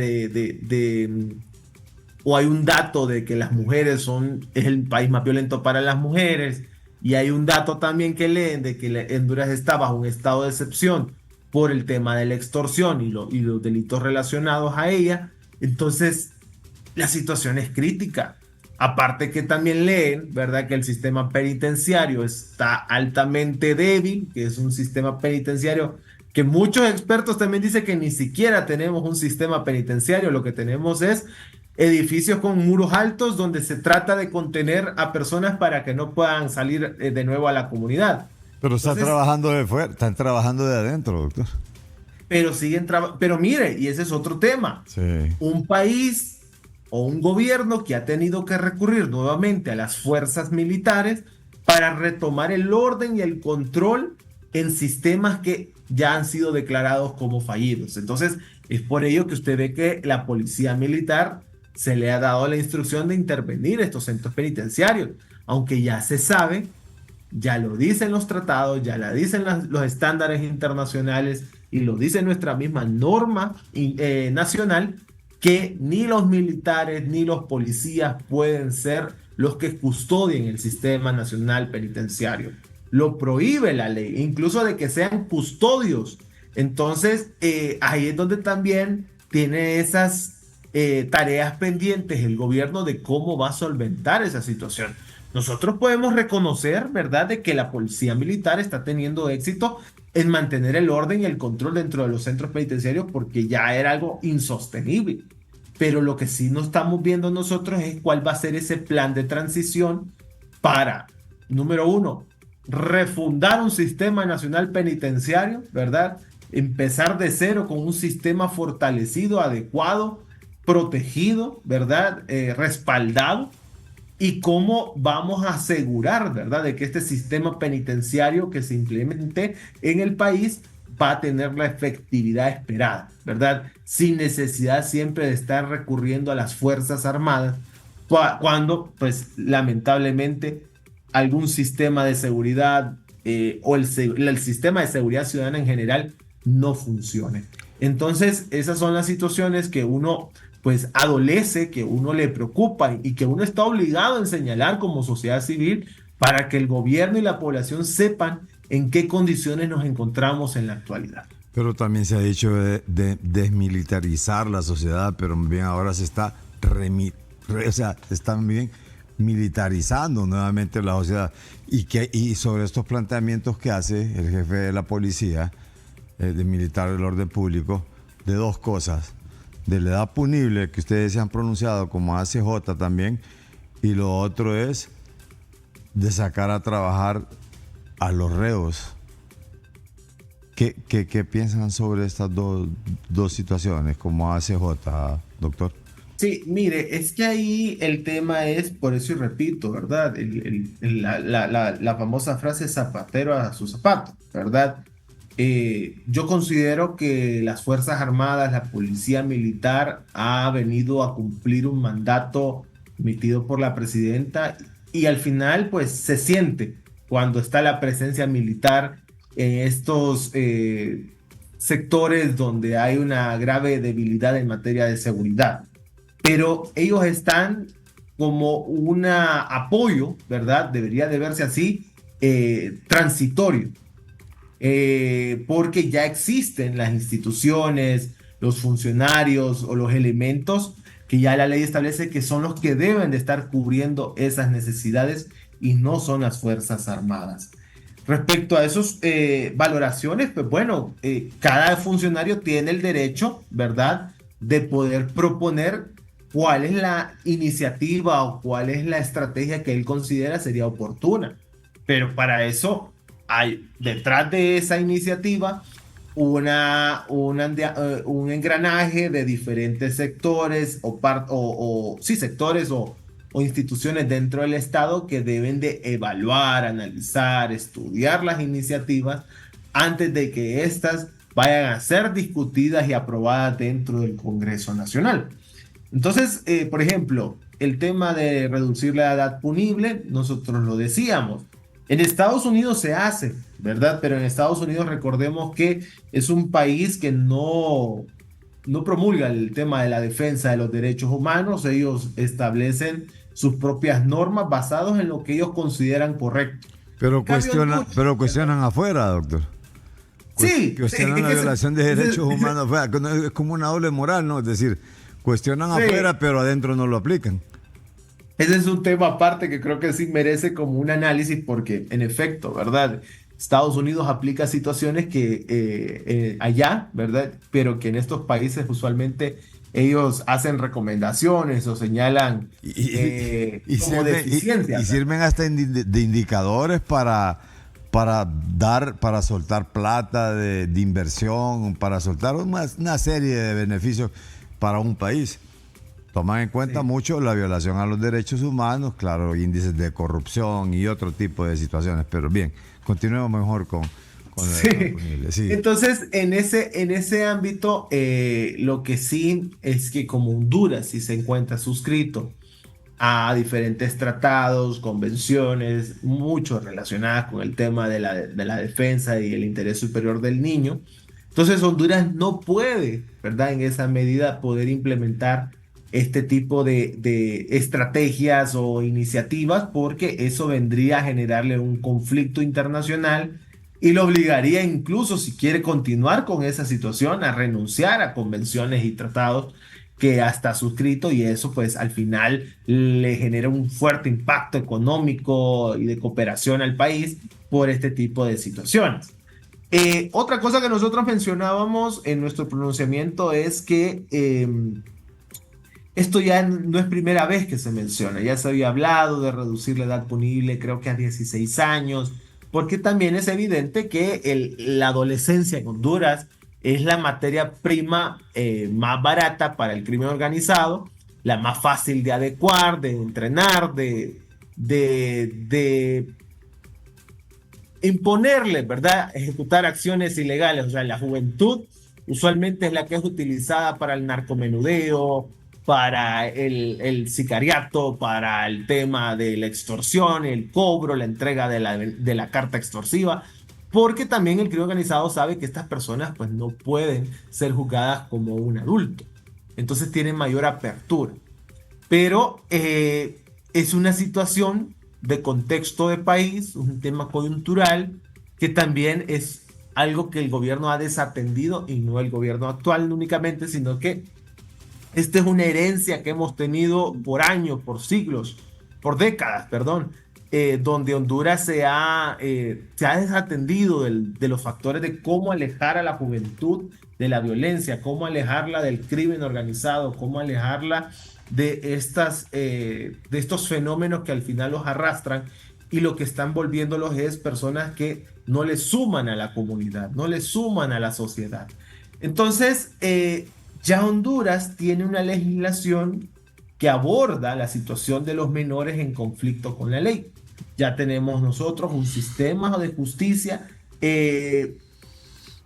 o hay un dato de que las mujeres es el país más violento para las mujeres, y hay un dato también que leen de que Honduras está bajo un estado de excepción por el tema de la extorsión y los delitos relacionados a ella. Entonces, la situación es crítica. Aparte que también leen, ¿verdad?, que el sistema penitenciario está altamente débil, que es un sistema penitenciario que muchos expertos también dicen que ni siquiera tenemos un sistema penitenciario, lo que tenemos es edificios con muros altos donde se trata de contener a personas para que no puedan salir de nuevo a la comunidad. Pero están trabajando de fuera, están trabajando de adentro, doctor. Pero mire, y ese es otro tema. Sí. Un país o un gobierno que ha tenido que recurrir nuevamente a las fuerzas militares para retomar el orden y el control en sistemas que ya han sido declarados como fallidos. Entonces, es por ello que usted ve que la policía militar se le ha dado la instrucción de intervenir estos centros penitenciarios, aunque ya se sabe, ya lo dicen los tratados, ya lo dicen los estándares internacionales y lo dice nuestra misma norma nacional, que ni los militares ni los policías pueden ser los que custodien el sistema nacional penitenciario. Lo prohíbe la ley, incluso de que sean custodios. Entonces, ahí es donde también tiene esas tareas pendientes el gobierno de cómo va a solventar esa situación. Nosotros podemos reconocer, ¿verdad?, de que la policía militar está teniendo éxito en mantener el orden y el control dentro de los centros penitenciarios porque ya era algo insostenible. Pero lo que sí no estamos viendo nosotros es cuál va a ser ese plan de transición para, número uno, refundar un sistema nacional penitenciario, ¿verdad? Empezar de cero con un sistema fortalecido, adecuado, protegido, ¿verdad? Respaldado. Y cómo vamos a asegurar, ¿verdad?, de que este sistema penitenciario que se implemente en el país va a tener la efectividad esperada, ¿verdad? Sin necesidad siempre de estar recurriendo a las Fuerzas Armadas cuando, pues, lamentablemente, algún sistema de seguridad o el sistema de seguridad ciudadana en general no funcione. Entonces, esas son las situaciones que uno pues adolece, que uno le preocupa y que uno está obligado a señalar como sociedad civil para que el gobierno y la población sepan en qué condiciones nos encontramos en la actualidad. Pero también se ha dicho de desmilitarizar la sociedad, pero bien ahora se está están bien militarizando nuevamente la sociedad. Y sobre estos planteamientos que hace el jefe de la policía, de militar del orden público, de dos cosas: de la edad punible, que ustedes se han pronunciado como ACJ también, y lo otro es de sacar a trabajar a los reos. ¿Qué piensan sobre estas dos situaciones como ACJ, doctor? Sí, mire, es que ahí el tema es, por eso y repito, ¿verdad? La famosa frase zapatero a su zapato, ¿verdad? Yo considero que las Fuerzas Armadas, la Policía Militar, ha venido a cumplir un mandato emitido por la presidenta y al final, pues, se siente cuando está la presencia militar en estos sectores donde hay una grave debilidad en materia de seguridad. Pero ellos están como un apoyo, ¿verdad? Debería de verse así, transitorio. Porque ya existen las instituciones, los funcionarios o los elementos que ya la ley establece que son los que deben de estar cubriendo esas necesidades y no son las Fuerzas Armadas. Respecto a esas valoraciones, pues bueno, cada funcionario tiene el derecho, ¿verdad?, de poder proponer cuál es la iniciativa o cuál es la estrategia que él considera sería oportuna. Pero para eso hay detrás de esa iniciativa un engranaje de diferentes sectores sí, sectores o instituciones dentro del Estado que deben de evaluar, analizar, estudiar las iniciativas antes de que éstas vayan a ser discutidas y aprobadas dentro del Congreso Nacional. Entonces, por ejemplo, el tema de reducir la edad punible, nosotros lo decíamos. En Estados Unidos se hace, ¿verdad? Pero en Estados Unidos recordemos que es un país que no promulga el tema de la defensa de los derechos humanos. Ellos establecen sus propias normas basadas en lo que ellos consideran correcto. Pero En cambio, pero cuestionan afuera, doctor. sí, Cuestionan la violación de derechos humanos afuera. Es como una doble moral, ¿no? Es decir, cuestionan sí. afuera, pero adentro no lo aplican. Ese es un tema aparte que creo que sí merece como un análisis porque, en efecto, ¿verdad? Estados Unidos aplica situaciones que allá, ¿verdad? Pero que en estos países usualmente ellos hacen recomendaciones o señalan como deficiencias. Y sirven hasta de indicadores para soltar plata de inversión, para soltar una serie de beneficios para un país. Toman en cuenta mucho la violación a los derechos humanos, claro, índices de corrupción y otro tipo de situaciones. Pero bien, continuemos mejor con el sí. Entonces, en ese ámbito, lo que sí es que como Honduras sí se encuentra suscrito a diferentes tratados, convenciones, mucho relacionadas con el tema de la defensa y el interés superior del niño. Entonces, Honduras no puede, ¿verdad? En esa medida poder implementar este tipo de estrategias o iniciativas porque eso vendría a generarle un conflicto internacional y lo obligaría incluso, si quiere continuar con esa situación, a renunciar a convenciones y tratados que hasta suscrito y eso pues al final le genera un fuerte impacto económico y de cooperación al país por este tipo de situaciones. Otra cosa que nosotros mencionábamos en nuestro pronunciamiento es que esto ya no es primera vez que se menciona, ya se había hablado de reducir la edad punible creo que a 16 años, porque también es evidente que la adolescencia en Honduras es la materia prima más barata para el crimen organizado, la más fácil de adecuar, de entrenar, de imponerle, ¿verdad? Ejecutar acciones ilegales. O sea, la juventud usualmente es la que es utilizada para el narcomenudeo, para el sicariato, para el tema de la extorsión, el cobro, la entrega de la carta extorsiva, porque también el crimen organizado sabe que estas personas pues no pueden ser juzgadas como un adulto. Entonces tienen mayor apertura. Pero es una situación de contexto de país, un tema coyuntural, que también es algo que el gobierno ha desatendido, y no el gobierno actual únicamente, sino que esta es una herencia que hemos tenido por años, por siglos, por décadas, perdón, donde Honduras se ha desatendido de los factores de cómo alejar a la juventud de la violencia, cómo alejarla del crimen organizado, cómo alejarla de estos fenómenos que al final los arrastran y lo que están volviéndolos es personas que no le suman a la comunidad, no le suman a la sociedad. Entonces, ya Honduras tiene una legislación que aborda la situación de los menores en conflicto con la ley. Ya tenemos nosotros un sistema de justicia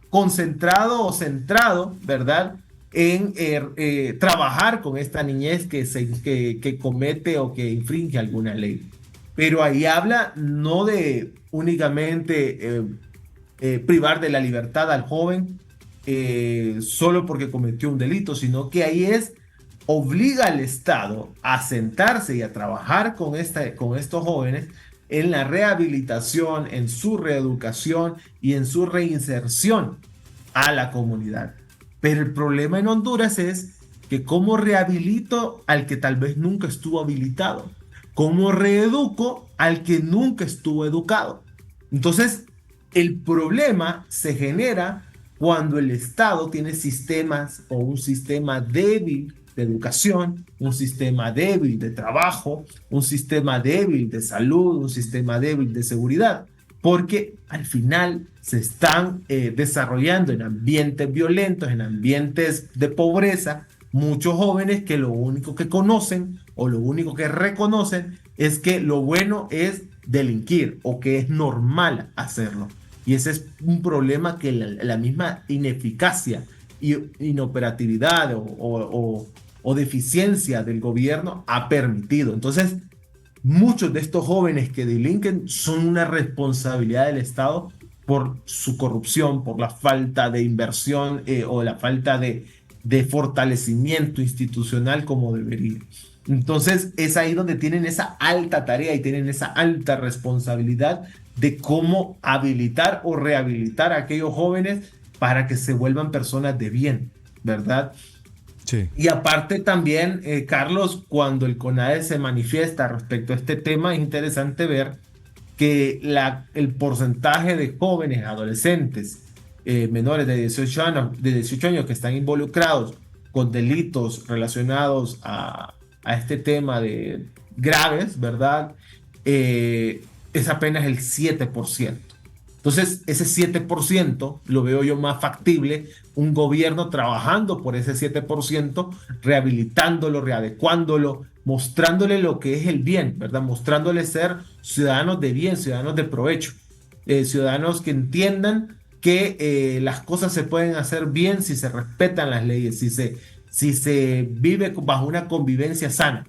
concentrado o centrado, ¿verdad?, en trabajar con esta niñez que comete o que infringe alguna ley. Pero ahí habla no de únicamente privar de la libertad al joven solo porque cometió un delito, sino que ahí obliga al Estado a sentarse y a trabajar con estos jóvenes en la rehabilitación, en su reeducación y en su reinserción a la comunidad. Pero el problema en Honduras es que cómo rehabilito al que tal vez nunca estuvo habilitado, cómo reeduco al que nunca estuvo educado. Entonces, el problema se genera cuando el Estado tiene sistemas o un sistema débil de educación, un sistema débil de trabajo, un sistema débil de salud, un sistema débil de seguridad. porque al final se están desarrollando en ambientes violentos, en ambientes de pobreza, muchos jóvenes que lo único que conocen o lo único que reconocen es que lo bueno es delinquir o que es normal hacerlo. Y ese es un problema que la misma ineficacia y inoperatividad o deficiencia del gobierno ha permitido. Entonces, muchos de estos jóvenes que delinquen son una responsabilidad del Estado por su corrupción, por la falta de inversión o la falta de fortalecimiento institucional como debería. Entonces es ahí donde tienen esa alta tarea y tienen esa alta responsabilidad de cómo habilitar o rehabilitar a aquellos jóvenes para que se vuelvan personas de bien, ¿verdad? Sí. Y aparte también, Carlos, cuando el CONADE se manifiesta respecto a este tema, es interesante ver que el porcentaje de jóvenes, adolescentes, menores de 18 años que están involucrados con delitos relacionados a este tema de graves, ¿verdad? Es apenas el 7%. Entonces, ese 7% lo veo yo más factible, un gobierno trabajando por ese 7%, rehabilitándolo, readecuándolo, mostrándole lo que es el bien, ¿verdad? Mostrándole ser ciudadanos de bien, ciudadanos de provecho, ciudadanos que entiendan que las cosas se pueden hacer bien si se respetan las leyes, si se vive bajo una convivencia sana.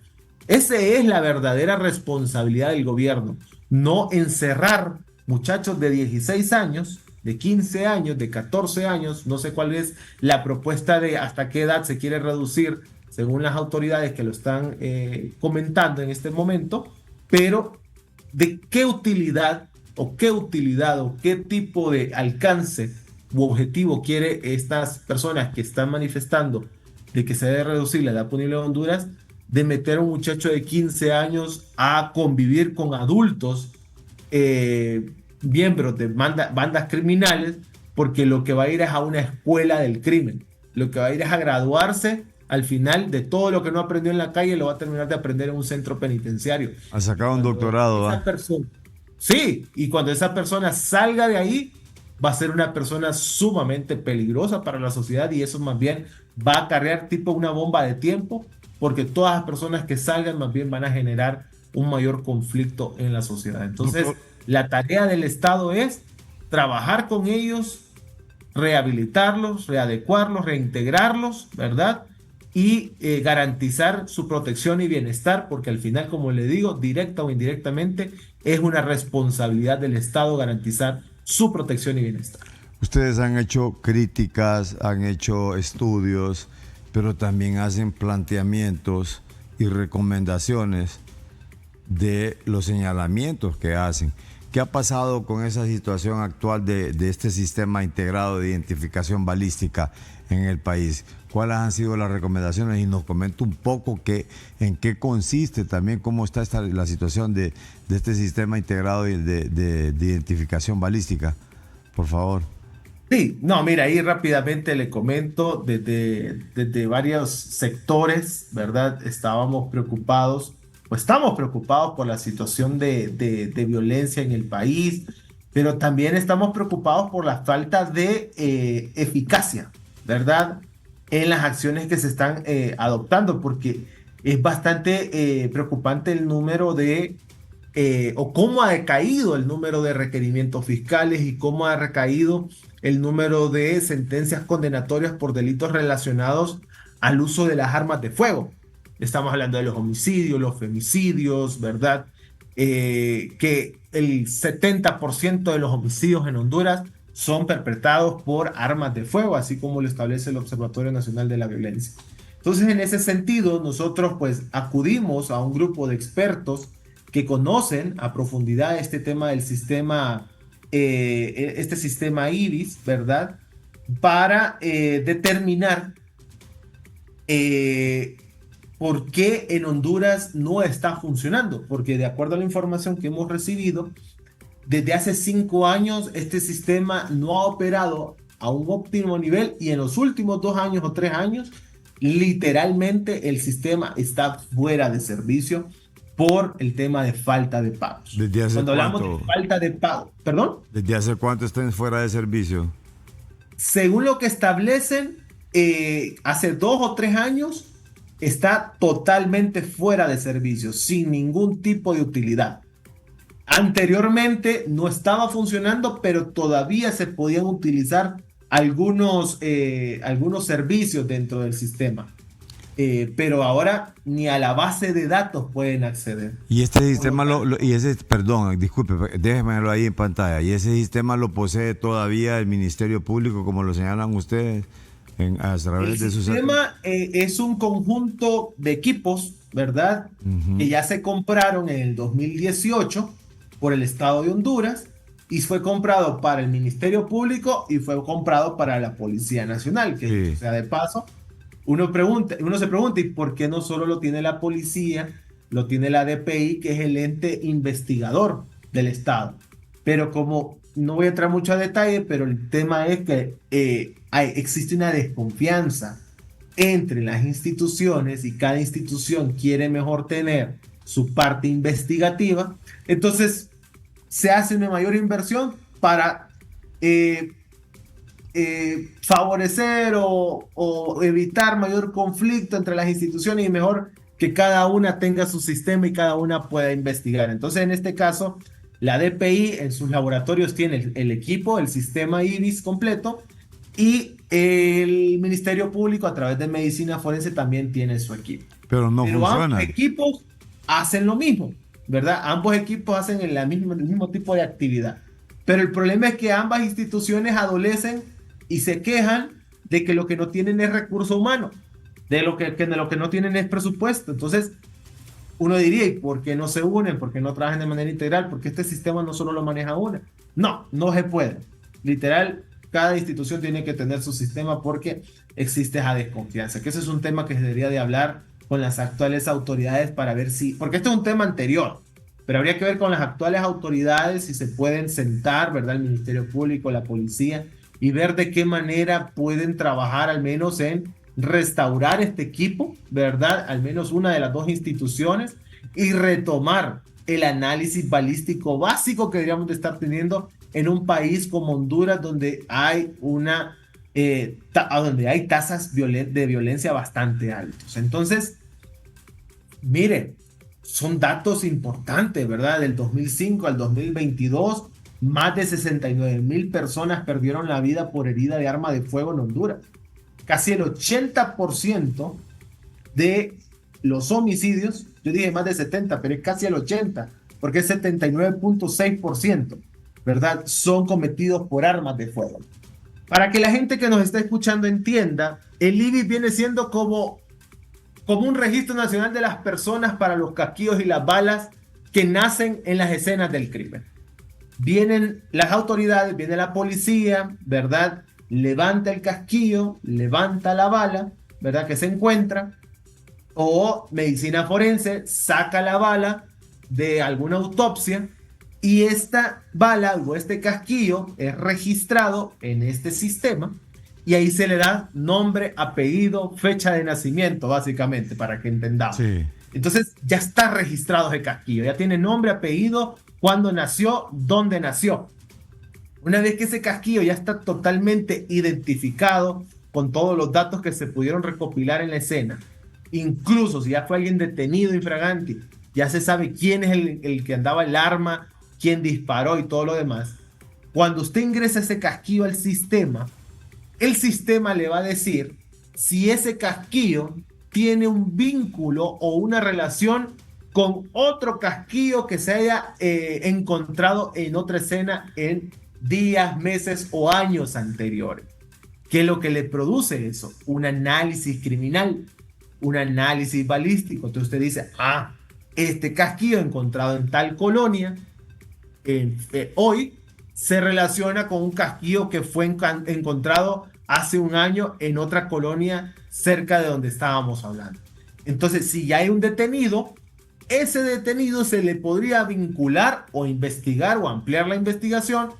Esa es la verdadera responsabilidad del gobierno, no encerrar muchachos de 16 años, de 15 años, de 14 años, no sé cuál es la propuesta de hasta qué edad se quiere reducir según las autoridades que lo están comentando en este momento, pero de qué utilidad o qué tipo de alcance u objetivo quiere estas personas que están manifestando de que se debe reducir la edad punible en Honduras, de meter a un muchacho de 15 años a convivir con adultos miembros de bandas criminales, porque lo que va a ir es a una escuela del crimen, lo que va a ir es a graduarse al final de todo lo que no aprendió en la calle, lo va a terminar de aprender en un centro penitenciario. Ha sacado un doctorado. Sí, y cuando esa persona salga de ahí, va a ser una persona sumamente peligrosa para la sociedad, y eso más bien va a acarrear tipo una bomba de tiempo, porque todas las personas que salgan más bien van a generar un mayor conflicto en la sociedad. Entonces, la tarea del Estado es trabajar con ellos, rehabilitarlos, readecuarlos, reintegrarlos, ¿verdad? Y garantizar su protección y bienestar, porque al final, como le digo, directa o indirectamente, es una responsabilidad del Estado garantizar su protección y bienestar. Ustedes han hecho críticas, han hecho estudios, pero también hacen planteamientos y recomendaciones de los señalamientos que hacen. ¿Qué ha pasado con esa situación actual de este sistema integrado de identificación balística en el país? ¿Cuáles han sido las recomendaciones? Y nos comenta un poco en qué consiste también, cómo está la situación de este sistema integrado de identificación balística, por favor. Sí, no, mira, ahí rápidamente le comento, desde varios sectores, ¿verdad? Estamos preocupados por la situación de violencia en el país, pero también estamos preocupados por la falta de eficacia, ¿verdad? En las acciones que se están adoptando, porque es bastante preocupante el número o cómo ha decaído el número de requerimientos fiscales y cómo ha recaído el número de sentencias condenatorias por delitos relacionados al uso de las armas de fuego. Estamos hablando de los homicidios, los femicidios, ¿verdad? Que el 70% de los homicidios en Honduras son perpetrados por armas de fuego, así como lo establece el Observatorio Nacional de la Violencia. Entonces, en ese sentido, nosotros pues acudimos a un grupo de expertos que conocen a profundidad este tema del sistema, este sistema IBIS, ¿verdad? Para determinar por qué en Honduras no está funcionando, porque de acuerdo a la información que hemos recibido, desde hace 5 años este sistema no ha operado a un óptimo nivel, y en los últimos 2 años o 3 años literalmente el sistema está fuera de servicio por el tema de falta de pagos. ¿Desde hace Cuando hablamos cuánto? de falta de pago, ¿perdón? ¿Desde hace cuánto están fuera de servicio? Según lo que establecen, hace 2 o 3 años está totalmente fuera de servicio, sin ningún tipo de utilidad. Anteriormente no estaba funcionando, pero todavía se podían utilizar algunos servicios dentro del sistema. Pero ahora ni a la base de datos pueden acceder. Y este sistema perdón, disculpe, déjemelo ahí en pantalla. Y ese sistema lo posee todavía el Ministerio Público, como lo señalan ustedes, a través de sus... El sistema es un conjunto de equipos, ¿verdad? Que ya se compraron en el 2018 por el Estado de Honduras y fue comprado para el Ministerio Público y fue comprado para la Policía Nacional, que, Sí. o sea, de paso, uno se pregunta, ¿y por qué no solo lo tiene la policía, lo tiene la DPI, que es el ente investigador del Estado? Pero como no voy a entrar mucho a detalle, pero el tema es que existe una desconfianza entre las instituciones y cada institución quiere mejor tener su parte investigativa. Entonces se hace una mayor inversión para favorecer o evitar mayor conflicto entre las instituciones y mejor que cada una tenga su sistema y cada una pueda investigar. Entonces, en este caso, la DPI en sus laboratorios tiene el equipo, el sistema IBIS completo, y el Ministerio Público a través de Medicina Forense también tiene su equipo. Pero no funciona. Ambos equipos hacen lo mismo, ¿verdad? Ambos equipos hacen el mismo tipo de actividad. Pero el problema es que ambas instituciones adolecen y se quejan de que lo que no tienen es recurso humano, de lo que no tienen es presupuesto. Entonces, uno diría, ¿y por qué no se unen? ¿Por qué no trabajan de manera integral? Porque este sistema no solo lo maneja una. No, no se puede. Literal, cada institución tiene que tener su sistema porque existe esa desconfianza. Que ese es un tema que se debería de hablar con las actuales autoridades para ver si... Porque este es un tema anterior, pero habría que ver con las actuales autoridades si se pueden sentar, ¿verdad? El Ministerio Público, la policía, y ver de qué manera pueden trabajar al menos en restaurar este equipo, ¿verdad? Al menos una de las dos instituciones y retomar el análisis balístico básico que deberíamos de estar teniendo en un país como Honduras donde hay donde hay tasas de violencia bastante altos. Entonces, mire, son datos importantes, ¿verdad? Del 2005 al 2022, más de 69,000 personas perdieron la vida por herida de arma de fuego en Honduras. Casi el 80% de los homicidios, yo dije más de 70, pero es casi el 80, porque es 79.6%, ¿verdad? Son cometidos por armas de fuego. Para que la gente que nos está escuchando entienda, el IBIS viene siendo como un registro nacional de las personas para los casquillos y las balas que nacen en las escenas del crimen. Vienen las autoridades, viene la policía, ¿verdad? Levanta el casquillo, levanta la bala, ¿verdad? Que se encuentra, o medicina forense saca la bala de alguna autopsia y esta bala o este casquillo es registrado en este sistema y ahí se le da nombre, apellido, fecha de nacimiento, básicamente, para que entendamos. Sí. Entonces ya está registrado ese casquillo, ya tiene nombre, apellido, cuándo nació, dónde nació. Una vez que ese casquillo ya está totalmente identificado con todos los datos que se pudieron recopilar en la escena, incluso si ya fue alguien detenido infraganti, ya se sabe quién es el que andaba el arma, quién disparó y todo lo demás. Cuando usted ingresa ese casquillo al sistema, el sistema le va a decir si ese casquillo tiene un vínculo o una relación con otro casquillo que se haya encontrado en otra escena en días, meses o años anteriores. ¿Qué es lo que le produce eso? Un análisis criminal, un análisis balístico. Entonces usted dice, este casquillo encontrado en tal colonia, hoy se relaciona con un casquillo que fue encontrado hace un año en otra colonia cerca de donde estábamos hablando. Entonces, si ya hay un detenido, ese detenido se le podría vincular o investigar o ampliar la investigación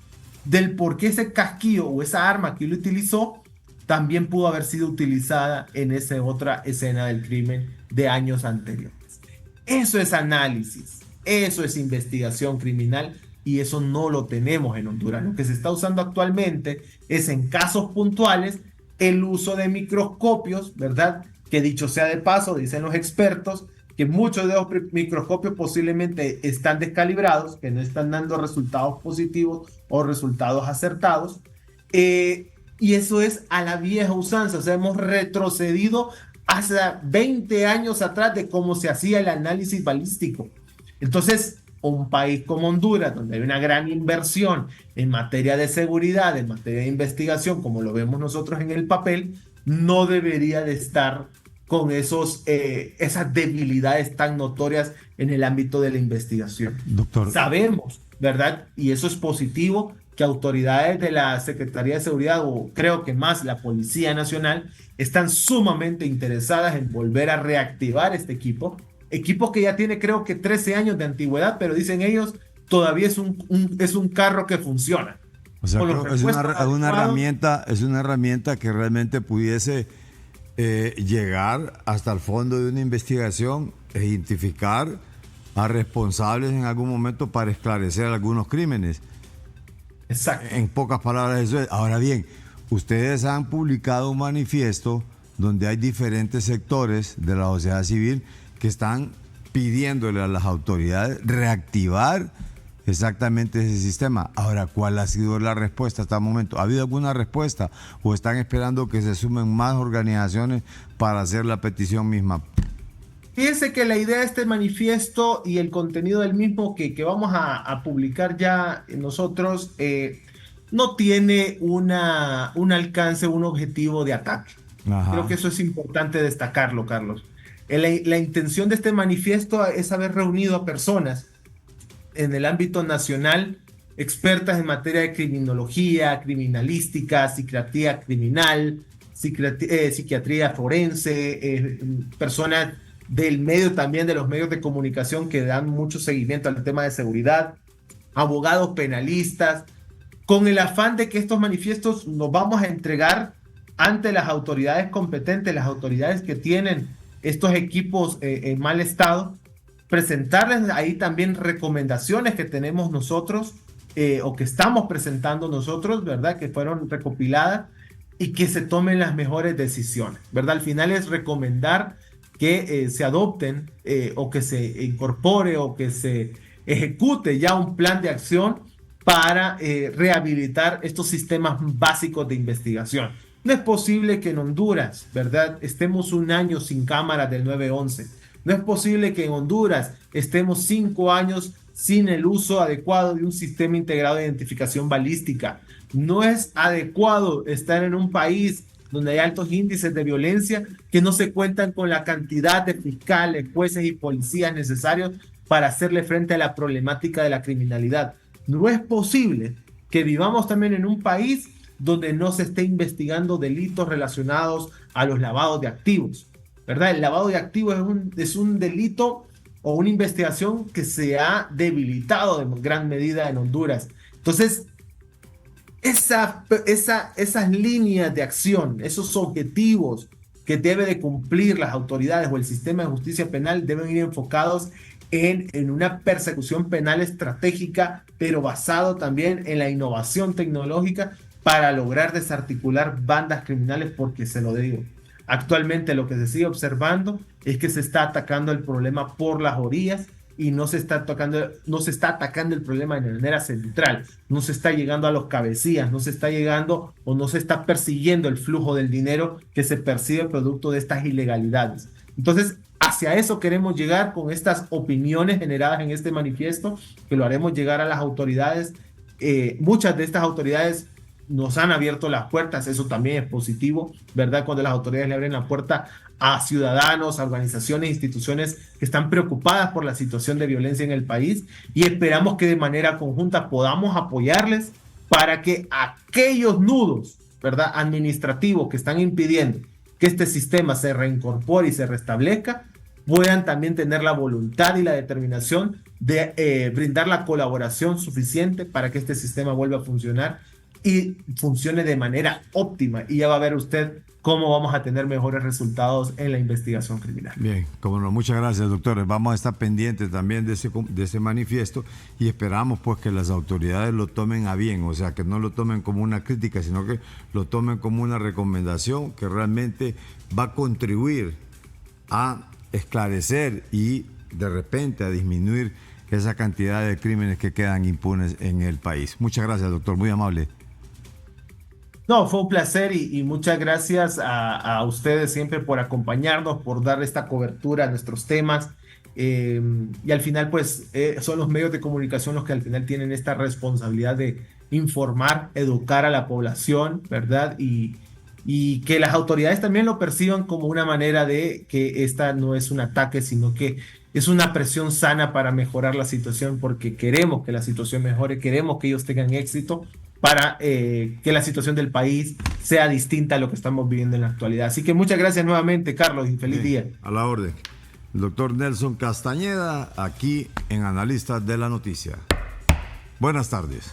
del por qué ese casquillo o esa arma que él utilizó también pudo haber sido utilizada en esa otra escena del crimen de años anteriores. Eso es análisis, eso es investigación criminal y eso no lo tenemos en Honduras. Lo que se está usando actualmente es en casos puntuales el uso de microscopios, ¿verdad? Que dicho sea de paso, dicen los expertos, que muchos de los microscopios posiblemente están descalibrados, que no están dando resultados positivos o resultados acertados. Y eso es a la vieja usanza, o sea, hemos retrocedido hace 20 años atrás de cómo se hacía el análisis balístico. Entonces, un país como Honduras, donde hay una gran inversión en materia de seguridad, en materia de investigación, como lo vemos nosotros en el papel, no debería de estar con esas debilidades tan notorias en el ámbito de la investigación. Doctor. Sabemos, ¿verdad? Y eso es positivo, que autoridades de la Secretaría de Seguridad, o creo que más la Policía Nacional, están sumamente interesadas en volver a reactivar este equipo que ya tiene creo que 13 años de antigüedad, pero dicen ellos, todavía es un carro que funciona. O sea, es una herramienta que realmente pudiese llegar hasta el fondo de una investigación, e identificar a responsables en algún momento para esclarecer algunos crímenes. Exacto. En pocas palabras, eso es. Ahora bien, ustedes han publicado un manifiesto donde hay diferentes sectores de la sociedad civil que están pidiéndole a las autoridades reactivar exactamente ese sistema. Ahora, ¿cuál ha sido la respuesta hasta el momento? ¿Ha habido alguna respuesta o están esperando que se sumen más organizaciones para hacer la petición misma? Fíjense que la idea de este manifiesto y el contenido del mismo que vamos a publicar ya nosotros no tiene un alcance, un objetivo de ataque. Ajá. Creo que eso es importante destacarlo, Carlos. La intención de este manifiesto es haber reunido a personas en el ámbito nacional, expertas en materia de criminología, criminalística, psiquiatría criminal, psiquiatría forense, personas del medio también, de los medios de comunicación que dan mucho seguimiento al tema de seguridad, abogados penalistas, con el afán de que estos manifiestos los vamos a entregar ante las autoridades competentes, las autoridades que tienen estos equipos en mal estado, presentarles ahí también recomendaciones que tenemos nosotros o que estamos presentando nosotros, ¿verdad? Que fueron recopiladas y que se tomen las mejores decisiones, ¿verdad? Al final es recomendar que se adopten o que se incorpore o que se ejecute ya un plan de acción para rehabilitar estos sistemas básicos de investigación. No es posible que en Honduras, ¿verdad?, estemos un año sin cámaras del 911. No es posible que en Honduras estemos 5 años sin el uso adecuado de un sistema integrado de identificación balística. No es adecuado estar en un país donde hay altos índices de violencia, que no se cuentan con la cantidad de fiscales, jueces y policías necesarios para hacerle frente a la problemática de la criminalidad. No es posible que vivamos también en un país donde no se esté investigando delitos relacionados a los lavados de activos, ¿verdad? El lavado de activos es un delito o una investigación que se ha debilitado en gran medida en Honduras. Entonces, esas líneas de acción, esos objetivos que debe de cumplir las autoridades o el sistema de justicia penal deben ir enfocados en una persecución penal estratégica, pero basado también en la innovación tecnológica para lograr desarticular bandas criminales, porque se lo digo, actualmente lo que se sigue observando es que se está atacando el problema por las orillas y no se está atacando el problema de manera central, no se está llegando a los cabecillas, no se está llegando o no se está persiguiendo el flujo del dinero que se percibe producto de estas ilegalidades. Entonces, hacia eso queremos llegar con estas opiniones generadas en este manifiesto, que lo haremos llegar a las autoridades. Muchas de estas autoridades nos han abierto las puertas, eso también es positivo, ¿verdad? Cuando las autoridades le abren la puerta a ciudadanos, a organizaciones, instituciones que están preocupadas por la situación de violencia en el país, y esperamos que de manera conjunta podamos apoyarles para que aquellos nudos, ¿verdad?, administrativos que están impidiendo que este sistema se reincorpore y se restablezca, puedan también tener la voluntad y la determinación de brindar la colaboración suficiente para que este sistema vuelva a funcionar y funcione de manera óptima. Y ya va a ver usted cómo vamos a tener mejores resultados en la investigación criminal. Bien, como no, muchas gracias, doctores. Vamos a estar pendientes también de ese manifiesto y esperamos pues que las autoridades lo tomen a bien, o sea, que no lo tomen como una crítica, sino que lo tomen como una recomendación que realmente va a contribuir a esclarecer y de repente a disminuir esa cantidad de crímenes que quedan impunes en el país. Muchas gracias, doctor, muy amable. No, fue un placer y muchas gracias a ustedes siempre por acompañarnos, por dar esta cobertura a nuestros temas. Y al final, pues, son los medios de comunicación los que al final tienen esta responsabilidad de informar, educar a la población, ¿verdad? Y que las autoridades también lo perciban como una manera de que esta no es un ataque, sino que es una presión sana para mejorar la situación, porque queremos que la situación mejore, queremos que ellos tengan éxito para que la situación del país sea distinta a lo que estamos viviendo en la actualidad. Así que muchas gracias nuevamente, Carlos, y feliz día. A la orden. El doctor Nelson Castañeda, aquí en Analistas de la Noticia. Buenas tardes.